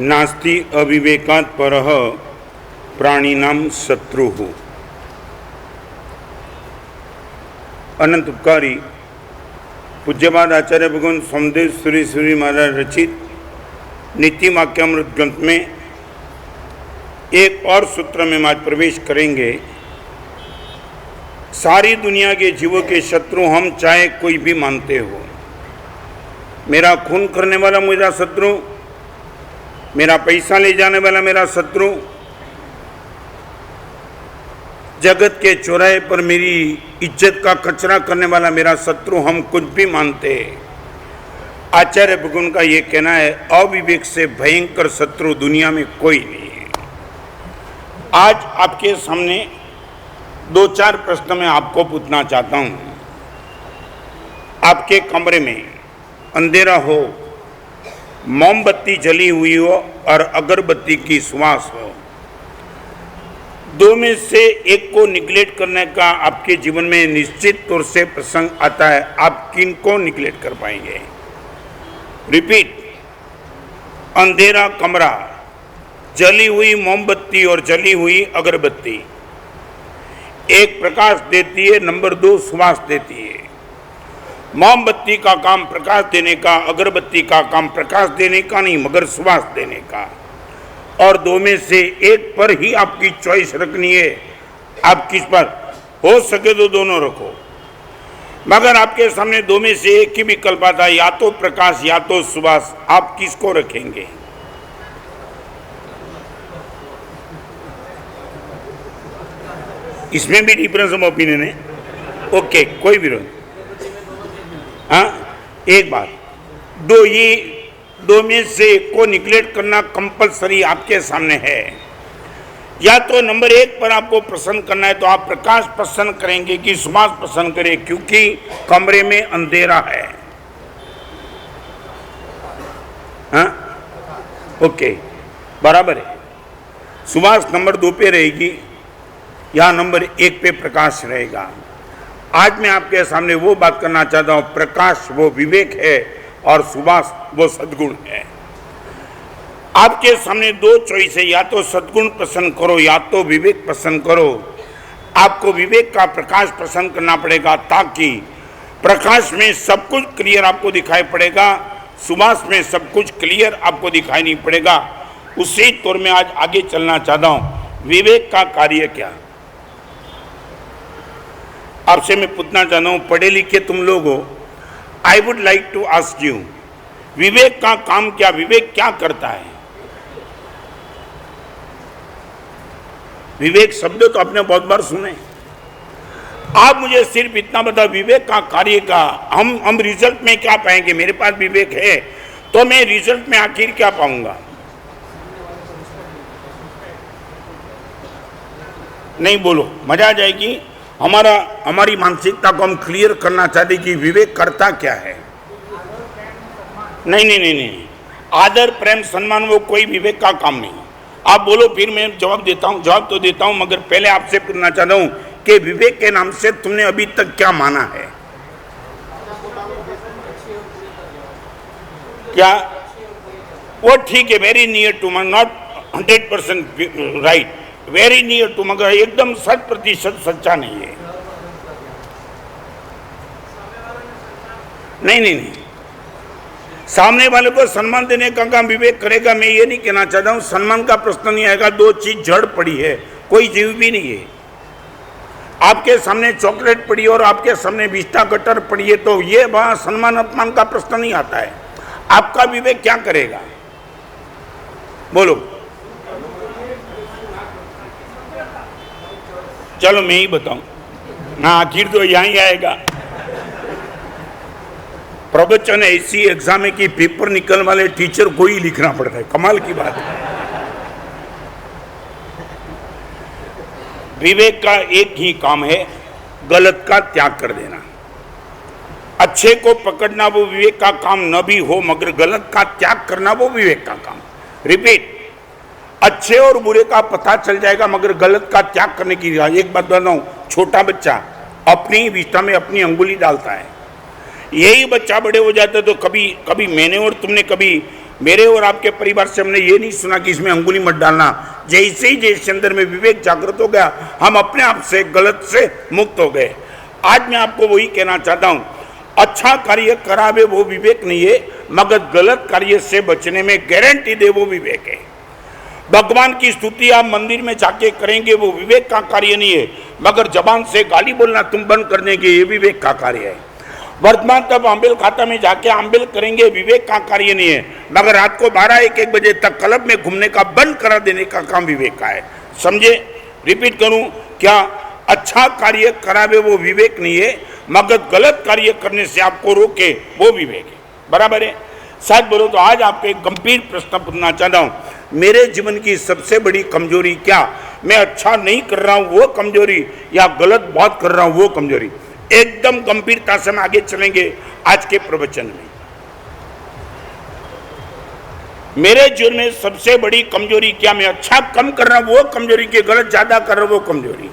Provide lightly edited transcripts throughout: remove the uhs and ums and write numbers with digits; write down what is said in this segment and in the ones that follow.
नास्ति अविवेकात् परः प्राणिनां शत्रुः। अनंत उपकारी पूज्यपाद आचार्य भगवान सोमदेव सुरेश्वरी महाराज रचित नीति वाक्यामृत ग्रंथ में एक और सूत्र में आज प्रवेश करेंगे। सारी दुनिया के जीवों के शत्रु हम चाहे कोई भी मानते हो। मेरा खून करने वाला मेरा शत्रु, मेरा पैसा ले जाने वाला मेरा शत्रु, जगत के चौराहे पर मेरी इज्जत का कचरा करने वाला मेरा शत्रु, हम कुछ भी मानते हैं। आचार्य भगवान का ये कहना है, अविवेक से भयंकर शत्रु दुनिया में कोई नहीं है। आज आपके सामने दो चार प्रश्न मैं आपको पूछना चाहता हूं। आपके कमरे में अंधेरा हो, मोमबत्ती जली हुई हो और अगरबत्ती की सुवास हो, दो में से एक को निग्लेक्ट करने का आपके जीवन में निश्चित तौर से प्रसंग आता है। आप किन को निग्लेक्ट कर पाएंगे? रिपीट, अंधेरा कमरा, जली हुई मोमबत्ती और जली हुई अगरबत्ती। एक प्रकाश देती है, नंबर दो सुवास देती है। मोमबत्ती का काम प्रकाश देने का, अगरबत्ती का काम प्रकाश देने का नहीं मगर सुवास देने का। और दो में से एक पर ही आपकी चॉइस रखनी है। आप किस पर हो सके तो दोनों रखो, मगर आपके सामने दो में से एक ही विकल्प आता है, या तो प्रकाश या तो सुवास। आप किसको रखेंगे? इसमें भी डिफरेंस ऑफ ओपिनियन है। ओके, कोई विरोध। हाँ, एक बात, दो में से एक को निग्लेक्ट करना कंपलसरी आपके सामने है। या तो नंबर एक पर आपको पसंद करना है तो आप प्रकाश पसंद करेंगे कि सुवास पसंद करें, क्योंकि कमरे में अंधेरा है। हाँ, ओके, बराबर है। सुवास नंबर दो पे रहेगी या नंबर एक पे प्रकाश रहेगा। आज मैं आपके सामने वो बात करना चाहता हूं, प्रकाश वो विवेक है और सुवास वो सद्गुण है। आपके सामने दो चॉइस है, या तो सद्गुण पसंद करो या तो विवेक पसंद करो। आपको विवेक का प्रकाश पसंद करना पड़ेगा, ताकि प्रकाश में सब कुछ क्लियर आपको दिखाई पड़ेगा, सुवास में सब कुछ क्लियर आपको दिखाई नहीं पड़ेगा। उसी तौर में आज आगे चलना चाहता हूं। विवेक का कार्य क्या? आपसे मैं पूछना चाहता हूं, पढ़े लिखे तुम लोग हो, I would like to ask you, Vivek का काम क्या? विवेक क्या करता है? विवेक शब्द तो आपने बहुत बार सुने। आप मुझे सिर्फ इतना बता, विवेक का कार्य का हम रिजल्ट में क्या पाएंगे? मेरे पास विवेक है तो मैं रिजल्ट में आखिर क्या पाऊंगा? नहीं बोलो, मजा आ जाएगी। हमारी मानसिकता को हम क्लियर करना चाहते कि विवेक करता क्या है। नहीं, आदर प्रेम सम्मान वो कोई विवेक का काम नहीं। आप बोलो, फिर मैं जवाब देता हूं। जवाब तो देता हूं, मगर पहले आपसे पूछना चाहता हूं कि विवेक के नाम से तुमने अभी तक क्या माना है? क्या वो ठीक है, very near to, not 100% right, very near to, मगर एकदम 100% सच्चा नहीं है। नहीं, सामने वाले को सम्मान देने का काम विवेक करेगा। मैं ये नहीं कहना चाहता हूं सम्मान का प्रश्न नहीं आएगा। दो चीज जड़ पड़ी है, कोई जीव भी नहीं है। आपके सामने चॉकलेट पड़ी और आपके सामने बिस्टा कटर पड़ी है, तो ये वहां सम्मान अपमान का प्रश्न नहीं आता है। आपका विवेक क्या करेगा? बोलो। चलो मैं ही बताऊं ना, आखिर तो यहीं आएगा। प्रवचन ऐसी एग्जाम है कि पेपर निकलने वाले टीचर को ही लिखना पड़ता है। कमाल की बात है। विवेक का एक ही काम है, गलत का त्याग कर देना। अच्छे को पकड़ना वो विवेक का काम न भी हो, मगर गलत का त्याग करना वो विवेक का काम। रिपीट, अच्छे और बुरे का पता चल जाएगा, मगर गलत का त्याग करने की। एक बात बताऊं, छोटा बच्चा अपनी विष्ठा में अपनी अंगुली डालता है, यही बच्चा बड़े हो जाते तो कभी कभी मैंने और तुमने कभी मेरे और आपके परिवार से हमने ये नहीं सुना कि इसमें अंगुली मत डालना। जैसे ही जैसे अंदर में विवेक जागृत हो गया, हम अपने आप से गलत से मुक्त हो गए। आज मैं आपको वही कहना चाहता हूं, अच्छा कार्य करावे वो विवेक नहीं है, मगर गलत कार्य से बचने में गारंटी दे वो विवेक है। भगवान की स्तुति आप मंदिर में जाके करेंगे वो विवेक का कार्य नहीं है, मगर जबान से गाली बोलना तुम बंद कर देंगे ये विवेक का कार्य है। वर्तमान तब आंबेल खाता में जाके आंबेल करेंगे विवेक का कार्य नहीं है, मगर रात को 12-1 बजे तक क्लब में घूमने का बंद करा देने का काम विवेक का है। समझे? रिपीट करूं, क्या अच्छा कार्य करावे वो विवेक नहीं है, मगर गलत कार्य करने से आपको रोके वो विवेक है। बराबर है? सच बोलो तो आज आपको एक गंभीर प्रश्न पूछना चाहता हूं, मेरे जीवन की सबसे बड़ी कमजोरी क्या? मैं अच्छा नहीं कर रहा हूं वो कमजोरी, या गलत बात कर रहा हूं वो कमजोरी? एकदम गंभीरता से हम आगे चलेंगे आज के प्रवचन में। मेरे जीवन में सबसे बड़ी कमजोरी क्या? मैं अच्छा कम कर रहा हूं वो कमजोरी, की गलत ज्यादा कर रहा हूं वो कमजोरी?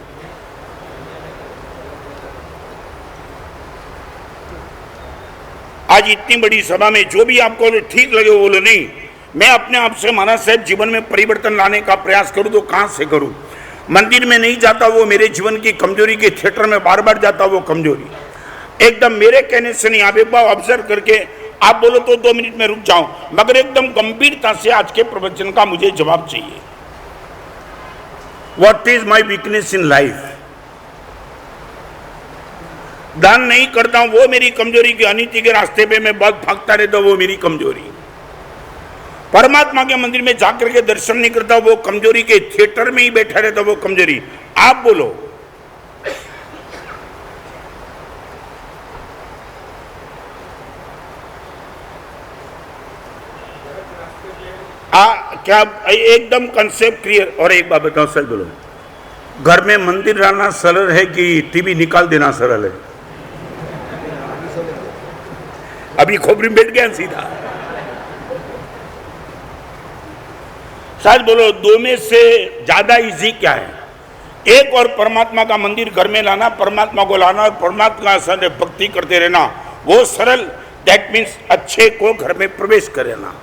आज इतनी बड़ी सभा में जो भी आपको ठीक लगे वो बोलो, नहीं मैं अपने आप से महाराज साहब जीवन में परिवर्तन लाने का प्रयास करूं तो कहां से करूं? मंदिर में नहीं जाता वो मेरे जीवन की कमजोरी, के थिएटर में बार बार जाता वो कमजोरी। एकदम मेरे कहने से नहीं, आप एक बार ऑब्जर्व करके आप बोलो तो 2 मिनट में रुक जाऊं, मगर एकदम गंभीरता से आज के प्रवचन का मुझे जवाब चाहिए। What is my weakness in life? दान नहीं करता हूं वो मेरी कमजोरी, की अनिति के रास्ते पे मैं बहुत भागता रहता हूं वो मेरी कमजोरी। परमात्मा के मंदिर में जाकर के दर्शन नहीं करता वो कमजोरी, के थिएटर में ही बैठा रहता वो कमजोरी। आप बोलो, क्या एकदम कंसेप्ट क्लियर? और एक बात बताओ सर, बोलो, घर में मंदिर लाना सरल है कि टीवी निकाल देना सरल है? अभी खोपड़ी में बैठ गया सीधा। सच बोलो, 2 में से ज्यादा इजी क्या है? एक और परमात्मा का मंदिर घर में लाना, परमात्मा को लाना और परमात्मा से भक्ति करते रहना वो सरल, दैट मीन्स अच्छे को घर में प्रवेश करना।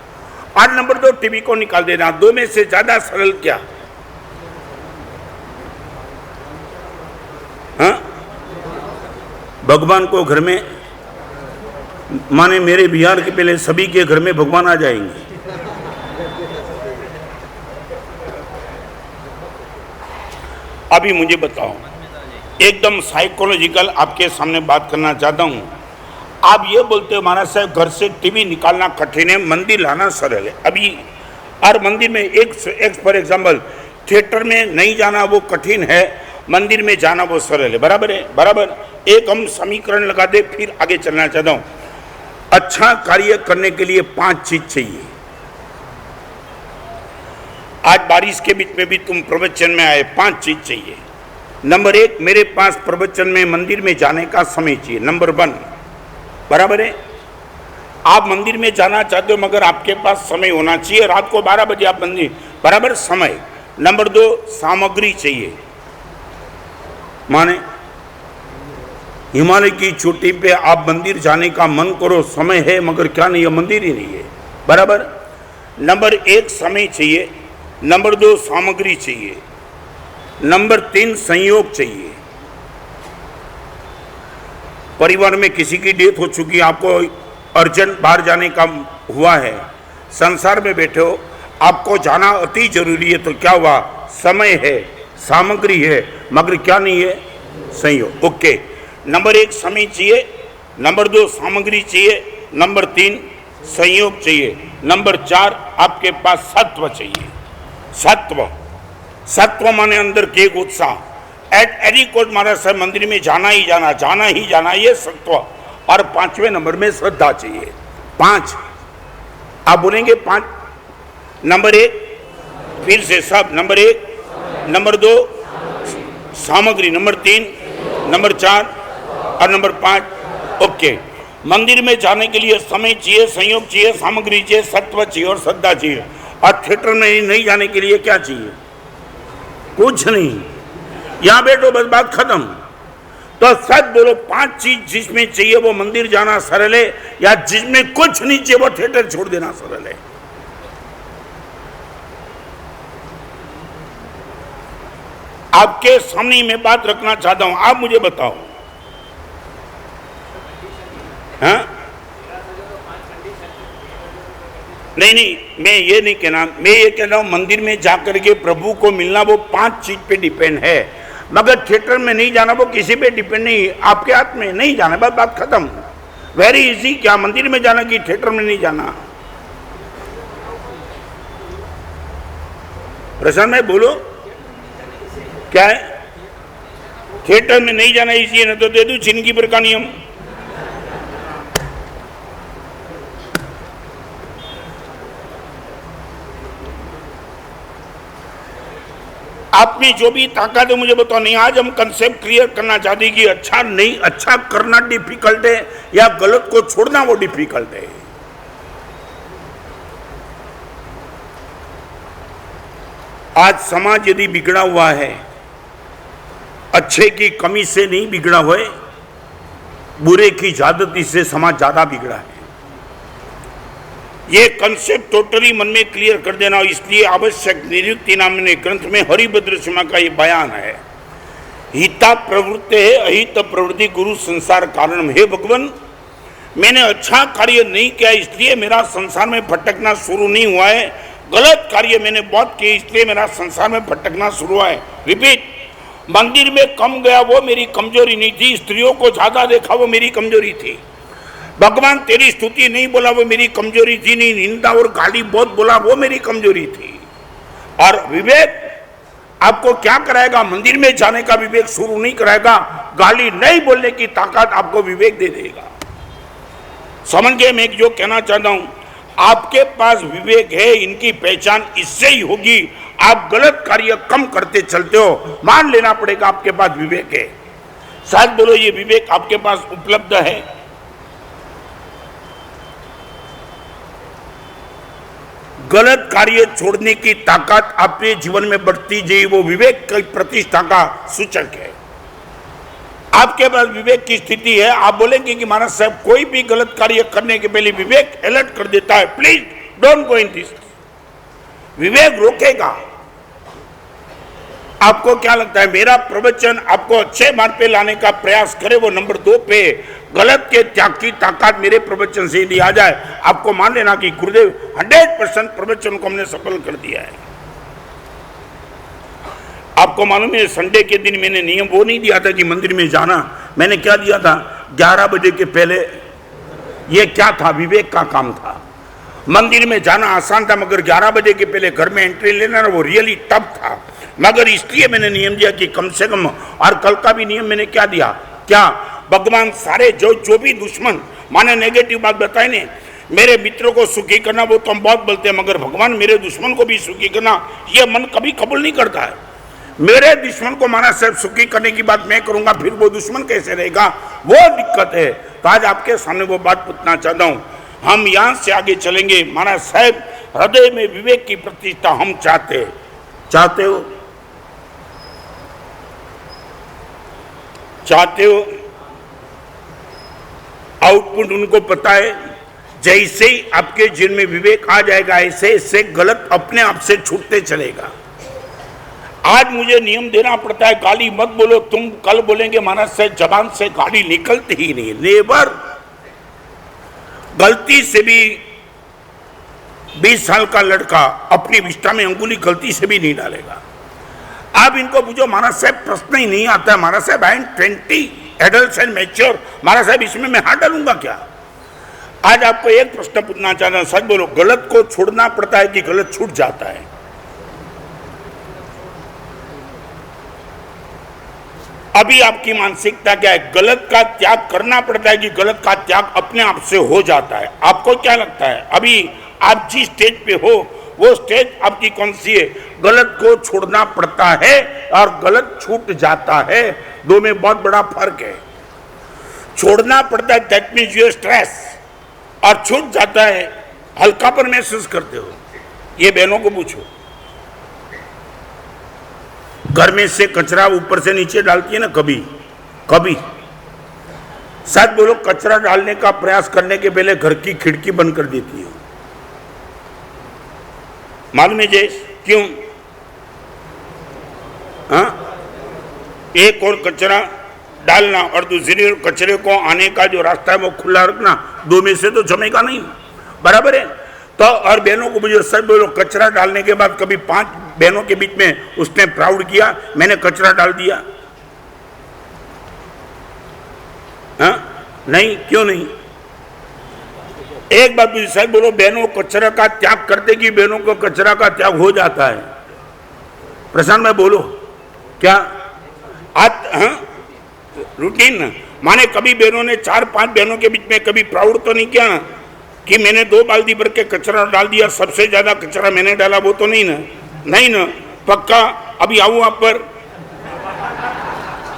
और नंबर 2 टीवी को निकाल देना। 2 में से ज्यादा सरल क्या? हाँ, भगवान को घर में, माने मेरे बिहार के पहले सभी के घर में भगवान आ जाएंगे। अभी मुझे बताओ, एकदम साइकोलॉजिकल आपके सामने बात करना चाहता हूं। आप ये बोलते हो महाराज साहब घर से टीवी निकालना कठिन है, मंदिर लाना सरल है। अभी हर मंदिर में एक फॉर एग्जाम्पल, थिएटर में नहीं जाना वो कठिन है, मंदिर में जाना वो सरल है। बराबर है? बराबर। एक हम समीकरण लगा दे, फिर आगे चलना चाहता हूं। अच्छा कार्य करने के लिए 5 चीज चाहिए। आज बारिश के बीच में भी तुम प्रवचन में आए, 5 चीज चाहिए। नंबर 1, मेरे पास प्रवचन में मंदिर में जाने का समय चाहिए। नंबर 1, बराबर है? आप मंदिर में जाना चाहते हो मगर आपके पास समय होना चाहिए। रात को 12 बजे आप मंदिर, बराबर समय। नंबर 2, सामग्री चाहिए। माने हिमालय की चोटी पे आप मंदिर जाने का मन करो, समय है मगर क्या नहीं है, मंदिर ही नहीं है। बराबर। नंबर 1 समय चाहिए, नंबर 2 सामग्री चाहिए, नंबर 3 संयोग चाहिए। परिवार में किसी की डेथ हो चुकी, आपको अर्जेंट बाहर जाने का हुआ है, संसार में बैठे हो, आपको जाना अति जरूरी है, तो क्या हुआ? समय है, सामग्री है, मगर क्या नहीं है? संयोग। ओके, नंबर 1 समय चाहिए, नंबर 2 सामग्री चाहिए, नंबर 3 संयोग चाहिए, नंबर 4 आपके पास सत्व चाहिए। सत्व, सत्व माने अंदर के एक उत्साह। एट एनी कोस्ट महाराज साहब मंदिर में जाना ही जाना, जाना ही जाना, ये सत्व। और 5वें नंबर में श्रद्धा चाहिए। 5 आप बोलेंगे 5। नंबर 1 फिर से सब, नंबर 1, नंबर 2 सामग्री, नंबर 3, नंबर 4 और नंबर 5। ओके, मंदिर में जाने के लिए समय चाहिए, संयोग चाहिए, सामग्री चाहिए, सत्व चाहिए और श्रद्धा चाहिए। और थिएटर में नहीं जाने के लिए क्या चाहिए? कुछ नहीं, यहां बैठो बस, बात खत्म। तो सच बोलो, 5 चीज जिसमें चाहिए वो मंदिर जाना सरल है, या जिसमें कुछ नहीं चाहिए वो थिएटर छोड़ देना सरल है? आपके सामने मैं बात रखना चाहता हूं, आप मुझे बताओ। हाँ? नहीं, मैं ये नहीं कहना, मैं ये कह रहा हूं मंदिर में जाकर के प्रभु को मिलना वो 5 चीज पे डिपेंड है, मगर थिएटर में नहीं जाना वो किसी पे डिपेंड नहीं, आपके हाथ में नहीं जाना, बस बात खत्म। Very easy. क्या मंदिर में जाना कि थिएटर में नहीं जाना? प्रशांत भाई बोलो, क्या है? थिएटर में नहीं जाना इसी है ना, तो दे दू जिंदगी भर का नियम। आप में जो भी ताकत है मुझे बताओ। नहीं, आज हम कंसेप्ट क्लियर करना चाहते हैं कि अच्छा नहीं, अच्छा करना डिफिकल्ट है या गलत को छोड़ना वो डिफिकल्ट है। आज समाज यदि बिगड़ा हुआ है, अच्छे की कमी से नहीं बिगड़ा हुआ है, बुरे की ज्यादती से समाज ज्यादा बिगड़ा है। ये कंसेप्ट टोटली मन में क्लियर कर देना, इसलिए आवश्यक निरुक्ति नामने ग्रंथ में हरिभद्र सिंह का ये बयान है। हिता प्रवृत्ति है, अहित प्रवृत्ति गुरु संसार कारण। हे भगवान, मैंने अच्छा कार्य नहीं किया इसलिए मेरा संसार में भटकना शुरू नहीं हुआ है, गलत कार्य मैंने बहुत किए इसलिए मेरा संसार में भटकना शुरू हुआ है। रिपीट, मंदिर में कम गया वो मेरी कमजोरी नहीं थी, स्त्रियों को ज्यादा देखा वो मेरी कमजोरी थी, भगवान तेरी स्तुति नहीं बोला वो मेरी कमजोरी थी, नहीं निंदा और गाली बहुत बोला वो मेरी कमजोरी थी। और विवेक आपको क्या कराएगा? मंदिर में जाने का विवेक शुरू नहीं कराएगा, गाली नहीं बोलने की ताकत आपको विवेक दे देगा। समझ गए मैं जो कहना चाहता हूं? आपके पास विवेक है, इनकी पहचान इससे ही होगी। आप गलत कार्य कम करते चलते हो, मान लेना पड़ेगा आपके पास विवेक है। शायद बोलो, ये विवेक आपके पास उपलब्ध है? गलत कार्य छोड़ने की ताकत आपके जीवन में बढ़ती जाए, वो विवेक की प्रतिष्ठा का सूचक है। आपके पास विवेक की स्थिति है, आप बोलेंगे कि महाराज साहब कोई भी गलत कार्य करने के पहले विवेक अलर्ट कर देता है। Please don't go in this. Vivek रोकेगा। आपको क्या लगता है मेरा प्रवचन आपको अच्छे मार्ग पे लाने का प्रयास करे, वो नंबर 2 पे गलत के त्याग की ताकत मेरे प्रवचन से यदि आ जाए, आपको मान लेना कि गुरुदेव 100% प्रवचन को हमने सफल कर दिया है। आपको मालूम है संडे के दिन मैंने नियम वो नहीं दिया था कि मंदिर में जाना, मैंने क्या दिया था? 11 बजे के पहले। ये क्या था? विवेक का काम था। मंदिर में जाना आसान था, मगर 11 बजे के पहले घर में एंट्री लेना वो रियली टफ था। मगर इसलिए मैंने नियम दिया कि कम से कम, और कल का भी नियम मैंने क्या दिया? क्या भगवान सारे जो भी दुश्मन माने नेगेटिव बात बताए ने, मेरे मित्रों को सुखी करना वो तो हम बहुत बोलते हैं, मगर भगवान मेरे दुश्मन को भी सुखी करना ये मन कभी कबूल नहीं करता है। मेरे दुश्मन को महाराज साहब सुखी करने की बात मैं करूंगा, फिर वो दुश्मन कैसे रहेगा? वो दिक्कत है। तो आज आपके सामने वो बात पूछना चाहता हूं। हम यहां से आगे चलेंगे। महाराज साहब, हृदय में विवेक की प्रतिष्ठा हम चाहते हो? आउटपुट उनको पता है। जैसे ही आपके जीवन में विवेक आ जाएगा, ऐसे ऐसे गलत अपने आप से छूटते चलेगा। आज मुझे नियम देना पड़ता है, गाली मत बोलो। तुम कल बोलेंगे महाराज से जबान से गाली निकलती ही नहीं। नेवर। गलती से भी 20 साल का लड़का अपनी विष्ठा में अंगुली गलती से भी नहीं डालेगा। आप इनको पूछो, महाराज साहब प्रश्न ही नहीं आता है। Maharaj Sahab I am 20 adult and mature, Maharaj Sahab इसमें मैं हाथ डालूंगा क्या? आज आपको एक प्रश्न पूछना चाहता हूं, सच बोलो, गलत को छोड़ना पड़ता है कि गलत छूट जाता है? अभी आपकी मानसिकता क्या है? गलत का त्याग करना पड़ता है कि गलत का त्याग अपने आप से हो जाता है? आपको क्या लगता है? अभी आप जिस स्टेज पे हो वो स्टेज आपकी कौन सी है? गलत को छोड़ना पड़ता है और गलत छूट जाता है, दो में बहुत बड़ा फर्क है। छोड़ना पड़ता है दैट मीन्स यू स्ट्रेस, और छूट जाता है हल्कापन महसूस करते हो। ये बहनों को पूछो, घर में से कचरा ऊपर से नीचे डालती है ना, कभी कभी। शायद बोलो कचरा डालने का प्रयास करने के पहले घर की खिड़की बंद कर देती हो। मालूम है जयेश क्यों? हाँ, एक और कचरा डालना और दूसरी ओर कचरे को आने का जो रास्ता है वो खुला रखना, दो में से तो जमेगा नहीं, बराबर है। तो और बहनों को मुझे सच बोलो, कचरा डालने के बाद कभी 5 बहनों के बीच में उसने प्राउड किया मैंने कचरा डाल दिया? हाँ नहीं, क्यों नहीं? एक बात मुझे सच बोलो, बहनों कचरा का त्याग करते कि बहनों को कचरा का त्याग हो जाता है? प्रशांत में बोलो क्या हाँ रूटीन माने कभी बहनों ने 4-5 बहनों के बीच में कभी प्राउड तो नहीं किया ना कि मैंने 2 बाल्टी भर के कचरा डाल दिया, सबसे ज्यादा कचरा मैंने डाला, वो तो नहीं ना? नहीं ना, पक्का। अभी आऊं आप पर,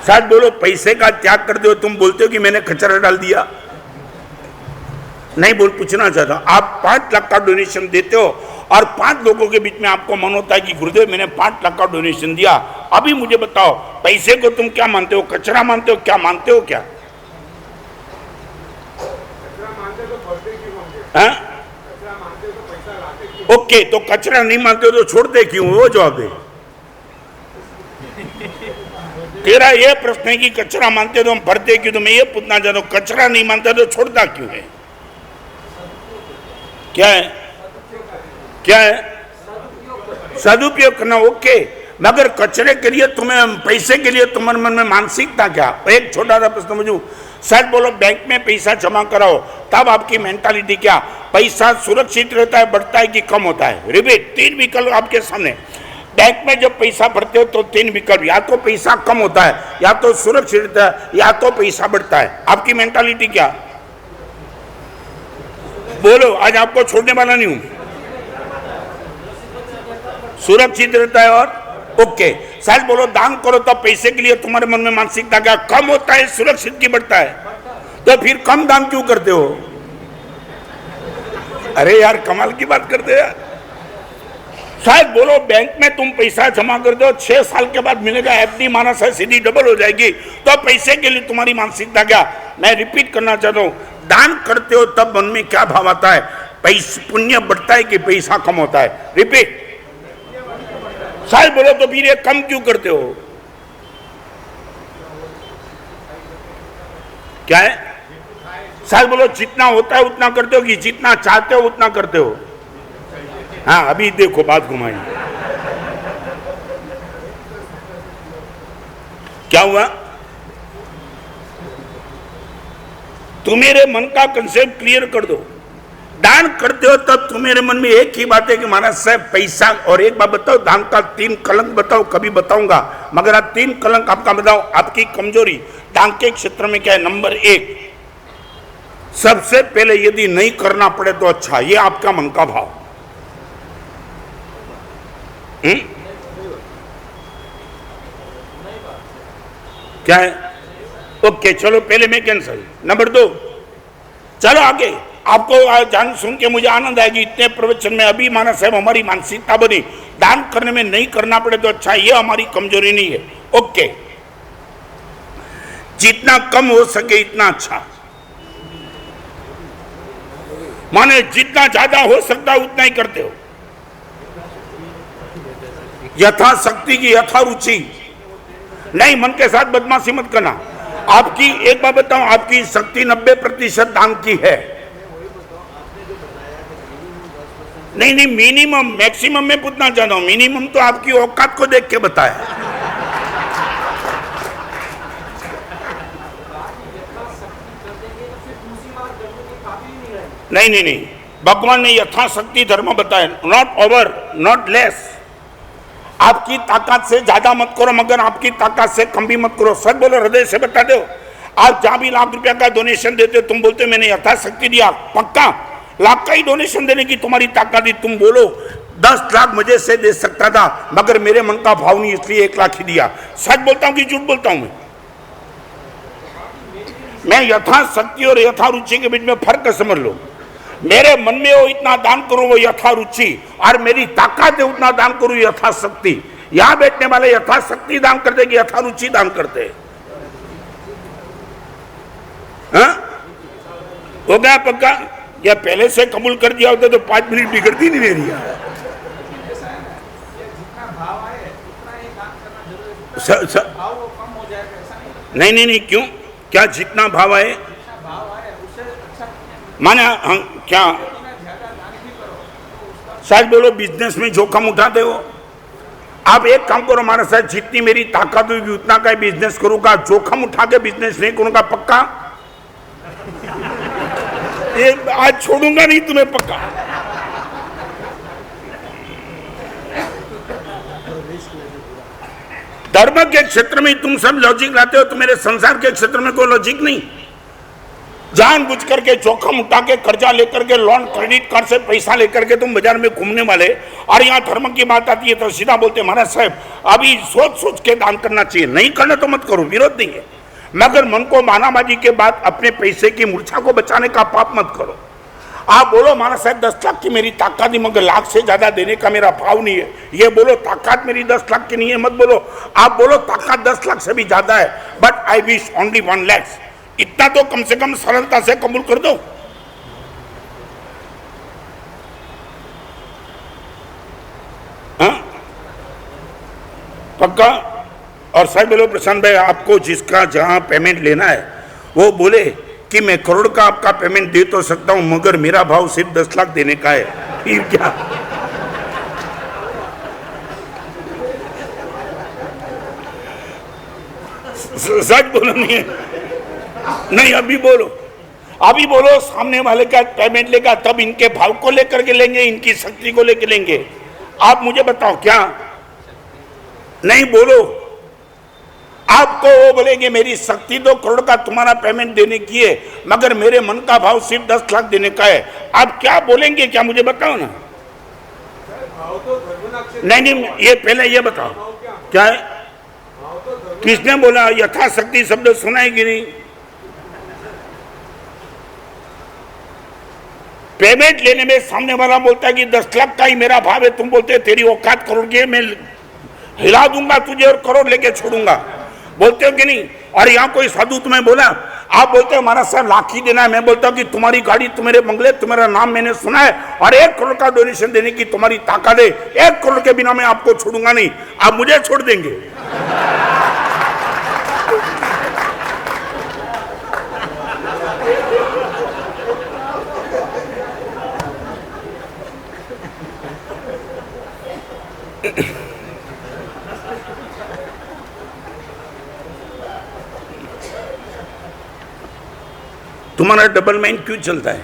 साथ बोलो पैसे का त्याग करते हो, तुम बोलते हो कि मैंने कचरा डाल दिया? नहीं बोल, पूछना चाहता हूं, आप 5 लाख का डोनेशन देते हो और 5 लोगों के बीच में आपको मन होता है कि गुरुदेव मैंने 5 लाख का डोनेशन दिया, अभी मुझे बताओ पैसे को तुम क्या मानते हो? कचरा मानते हो? क्या मानते हो? क्या ओके, तो कचरा नहीं मानते हो तो छोड़ते क्यों? वो जवाब दे। तेरा ये प्रश्न है कि कचरा मानते हो तो हम भरते क्यों? तो मैं ये पूछना चाहता हूं, कचरा नहीं मानते तो छोड़ता क्यों है? क्या है? क्या है? सदुपयोग करना, ओके। मगर कचरे के लिए तुम्हें, पैसे के लिए तुम्हारे मन में मानसिकता क्या? एक छोटा सा प्रश्न मुझे, सच बोलो, बैंक में पैसा जमा कराओ तब आपकी मेंटालिटी क्या? पैसा सुरक्षित रहता है, बढ़ता है कि कम होता है? रिपीट, 3 विकल्प आपके सामने। बैंक में जब पैसा भरते हो तो 3 विकल्प, या तो पैसा कम होता है, या तो सुरक्षित रहता है, या तो पैसा बढ़ता है। आपकी मेंटालिटी क्या? बोलो, आज आपको छोड़ने वाला नहीं हूं। सुरक्षित रहता है और ओके। सच बोलो, दान करो तो पैसे के लिए तुम्हारे मन में मानसिकता क्या? कम होता है, सुरक्षित की बढ़ता है? तो फिर कम दान क्यों करते हो? अरे यार कमाल की बात करते हैं। शायद बोलो, बैंक में तुम पैसा जमा कर दो, 6 साल के बाद मिलेगा, एफडी माना सा सीधी डबल हो जाएगी, तो पैसे के लिए तुम्हारी मानसिकता क्या? मैं रिपीट करना चाहता हूं, दान करते हो तब मन में क्या भाव आता है? पैसा पुण्य बढ़ता है कि पैसा कम होता है? रिपीट, शायद बोलो तो फिर ये कम क्यों करते हो? क्या है? शायद बोलो, जितना होता है उतना करते हो कि जितना चाहते हो उतना करते हो? हाँ, अभी देखो बात घुमाई। क्या हुआ? तुम्हारे मन का कंसेप्ट क्लियर कर दो। दान करते हो तब तुम्हारे मन में एक ही बात है कि महाराज साहब पैसा, और एक बात बताओ, दान का 3 कलंक बताओ, कभी बताऊंगा, मगर आप 3 कलंक आपका बताओ, आपकी कमजोरी दान के क्षेत्र में क्या है? नंबर 1, सबसे पहले यदि नहीं करना पड़े तो अच्छा, ये आपका मन का भाव। क्या है? ओके, चलो पहले मैं कैंसल। नंबर 2, चलो आगे, आपको जान सुन के मुझे आनंद आएगी, इतने प्रवचन में अभी माना साहब हमारी मानसिकता बनी, दान करने में नहीं करना पड़े तो अच्छा, ये हमारी कमजोरी नहीं है। ओके, जितना कम हो सके इतना अच्छा, माने जितना ज्यादा हो सकता है उतना ही करते हो। यथाशक्ति की यथा रुचि नहीं, मन के साथ बदमाशी मत करना। आपकी एक बात बताऊं, आपकी शक्ति 90% दान की है। नहीं, मिनिमम, मैक्सिमम में पूछना चाहता हूं, मिनिमम तो आपकी औकात को देख के बताया। नहीं, भगवान ने यथाशक्ति धर्म बताया, नॉट ओवर, नॉट लेस। आपकी ताकत से ज्यादा मत करो, मगर आपकी ताकत से कम भी मत करो। सच बोलो, हृदय से बता दो। आप जहां भी ₹1,00,000 का डोनेशन देते हो, तुम बोलते हो मैंने यथाशक्ति दिया, पक्का लाख का ही डोनेशन देने की तुम्हारी ताकत थी। तुम बोलो 10 लाख मुझे से दे सकता था, मगर मेरे मन का भाव नहीं, इसलिए 1 लाख ही दिया। सच बोलता हूं कि झूठ बोलता हूं? मैं यथाशक्ति और यथारुचि के बीच में फर्क समझ लो। मेरे मन में हो इतना दान करूं, वो यथारुचि, और मेरी ताकत है उतना दान करूं, यथाशक्ति। यहां बैठने वाले यथाशक्ति दान करते कि यथारुचि दान करते? हाँ, हो गया पक्का? या पहले से कबूल कर दिया होता तो 5 मिनट बिगड़ती नहीं मेरी। नहीं नहीं नहीं, क्यों? क्या जितना भाव आए माने क्या सच बोलो, बिजनेस में जोखिम उठाते हो? आप एक काम करो हमारे साथ, जितनी मेरी ताकत होगी उतना का बिजनेस करूंगा, जोखिम उठा के बिजनेस नहीं करूंगा, पक्का? ये आज छोड़ूंगा नहीं तुम्हें, पक्का। धर्म के क्षेत्र में तुम सब लॉजिक लाते हो, तो मेरे संसार के क्षेत्र में कोई लॉजिक नहीं। जानबूझ करके जोखिम उठा के कर्जा लेकर के लोन क्रेडिट कार्ड से पैसा लेकर के तुम बाजार में घूमने वाले, और यहाँ धर्म की बात आती है तो सीधा बोलते महाराज साहब अभी सोच सोच के दान करना चाहिए, नहीं करना तो मत करो, विरोध नहीं है, मगर मन को मानाबाजी के बाद अपने पैसे की मूर्छा को बचाने का पाप मत करो। आप बोलो महाराज साहब 10 लाख की मेरी ताकत है, मगर लाख से ज्यादा देने का मेरा भाव नहीं है, ये बोलो ताकत मेरी 10 लाख की नहीं है, मत बोलो। आप बोलो ताकत 10 लाख से भी ज्यादा है, but I wish only 1 lakh, इतना तो कम से कम सरलता से कबूल कर दो। हाँ पक्का? और साहब बोलो प्रशांत भाई आपको जिसका जहां पेमेंट लेना है वो बोले कि मैं करोड़ का आपका पेमेंट दे तो सकता हूं, मगर मेरा भाव सिर्फ 10 लाख देने का है, फिर क्या? सच बोलो नहीं है? नहीं अभी बोलो, अभी बोलो सामने वाले का पेमेंट लेगा तब इनके भाव को लेकर के लेंगे, इनकी शक्ति को लेकर लेंगे। आप मुझे बताओ क्या? नहीं बोलो, आपको वो बोलेंगे मेरी शक्ति 2 करोड़ का तुम्हारा पेमेंट देने की है, मगर मेरे मन का भाव सिर्फ 10 लाख देने का है। आप क्या बोलेंगे, क्या मुझे बताओ ना। नहीं नहीं, ये पहले ये बताओ क्या है? किसने बोला? यथाशक्ति शब्द सुना है कि नहीं? पेमेंट लेने में सामने वाला बोलता है कि 10 लाख का ही मेरा भाव है, तुम बोलते तेरी औकात करोड़ की है, मैं हिला दूंगा तुझे और करोड़ लेके छोड़ूंगा, बोलते हो कि नहीं? और यहाँ कोई साधु तुम्हें बोला, आप बोलते हो महाराज साहब लाख ही देना है, मैं बोलता हूँ कि तुम्हारी गाड़ी, तुम्हारे बंगले, तुम्हारा नाम मैंने सुना है और 1 करोड़ का डोनेशन देने की तुम्हारी ताकत है, 1 करोड़ के बिना मैं आपको छोड़ूंगा नहीं, आप मुझे छोड़ देंगे? तुम्हारा डबल माइंड क्यों चलता है?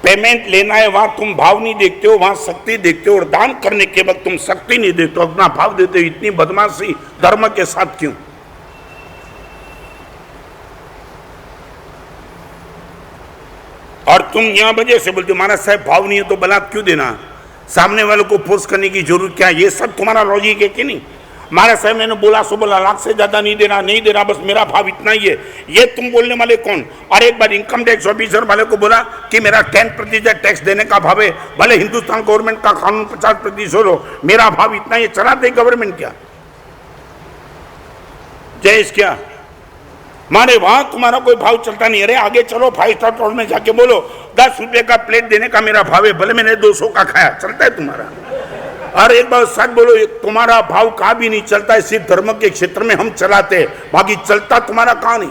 पेमेंट लेना है वहां तुम भाव नहीं देखते हो, वहां शक्ति देखते हो, और दान करने के वक्त तुम शक्ति नहीं देते हो, अपना भाव देते हो। इतनी बदमाशी धर्म के साथ क्यों? और तुम यहां वजह से बोलते हो महाराज साहब भाव नहीं है तो बलात् क्यों देना, सामने वालों को फोर्स करने की जरूरत क्या है? ये सब तुम्हारा लॉजिक है कि नहीं? महाराज साहब मैंने बोला सो बोला, लाख से ज्यादा नहीं देना, नहीं देना, बस मेरा भाव इतना ही है, ये तुम बोलने वाले कौन? और एक बार इनकम टैक्स ऑफिसर वाले को बोला कि मेरा 10% टैक्स देने का भाव है, भले हिंदुस्तान गवर्नमेंट का कानून 50% हो, मेरा भाव इतना ही, चलाते गवर्नमेंट क्या? जयेश क्या मारे वहां तुम्हारा कोई भाव चलता नहीं। अरे आगे चलो 5 स्टार होटल में जाके बोलो 10 रुपए का प्लेट देने का मेरा भाव है, भले मैंने 200 का खाया, चलता है तुम्हारा? और एक बार सच बोलो, तुम्हारा भाव कहाँ भी नहीं चलता है, सिर्फ धर्म के क्षेत्र में हम चलाते हैं, बाकी चलता तुम्हारा कहाँ नहीं।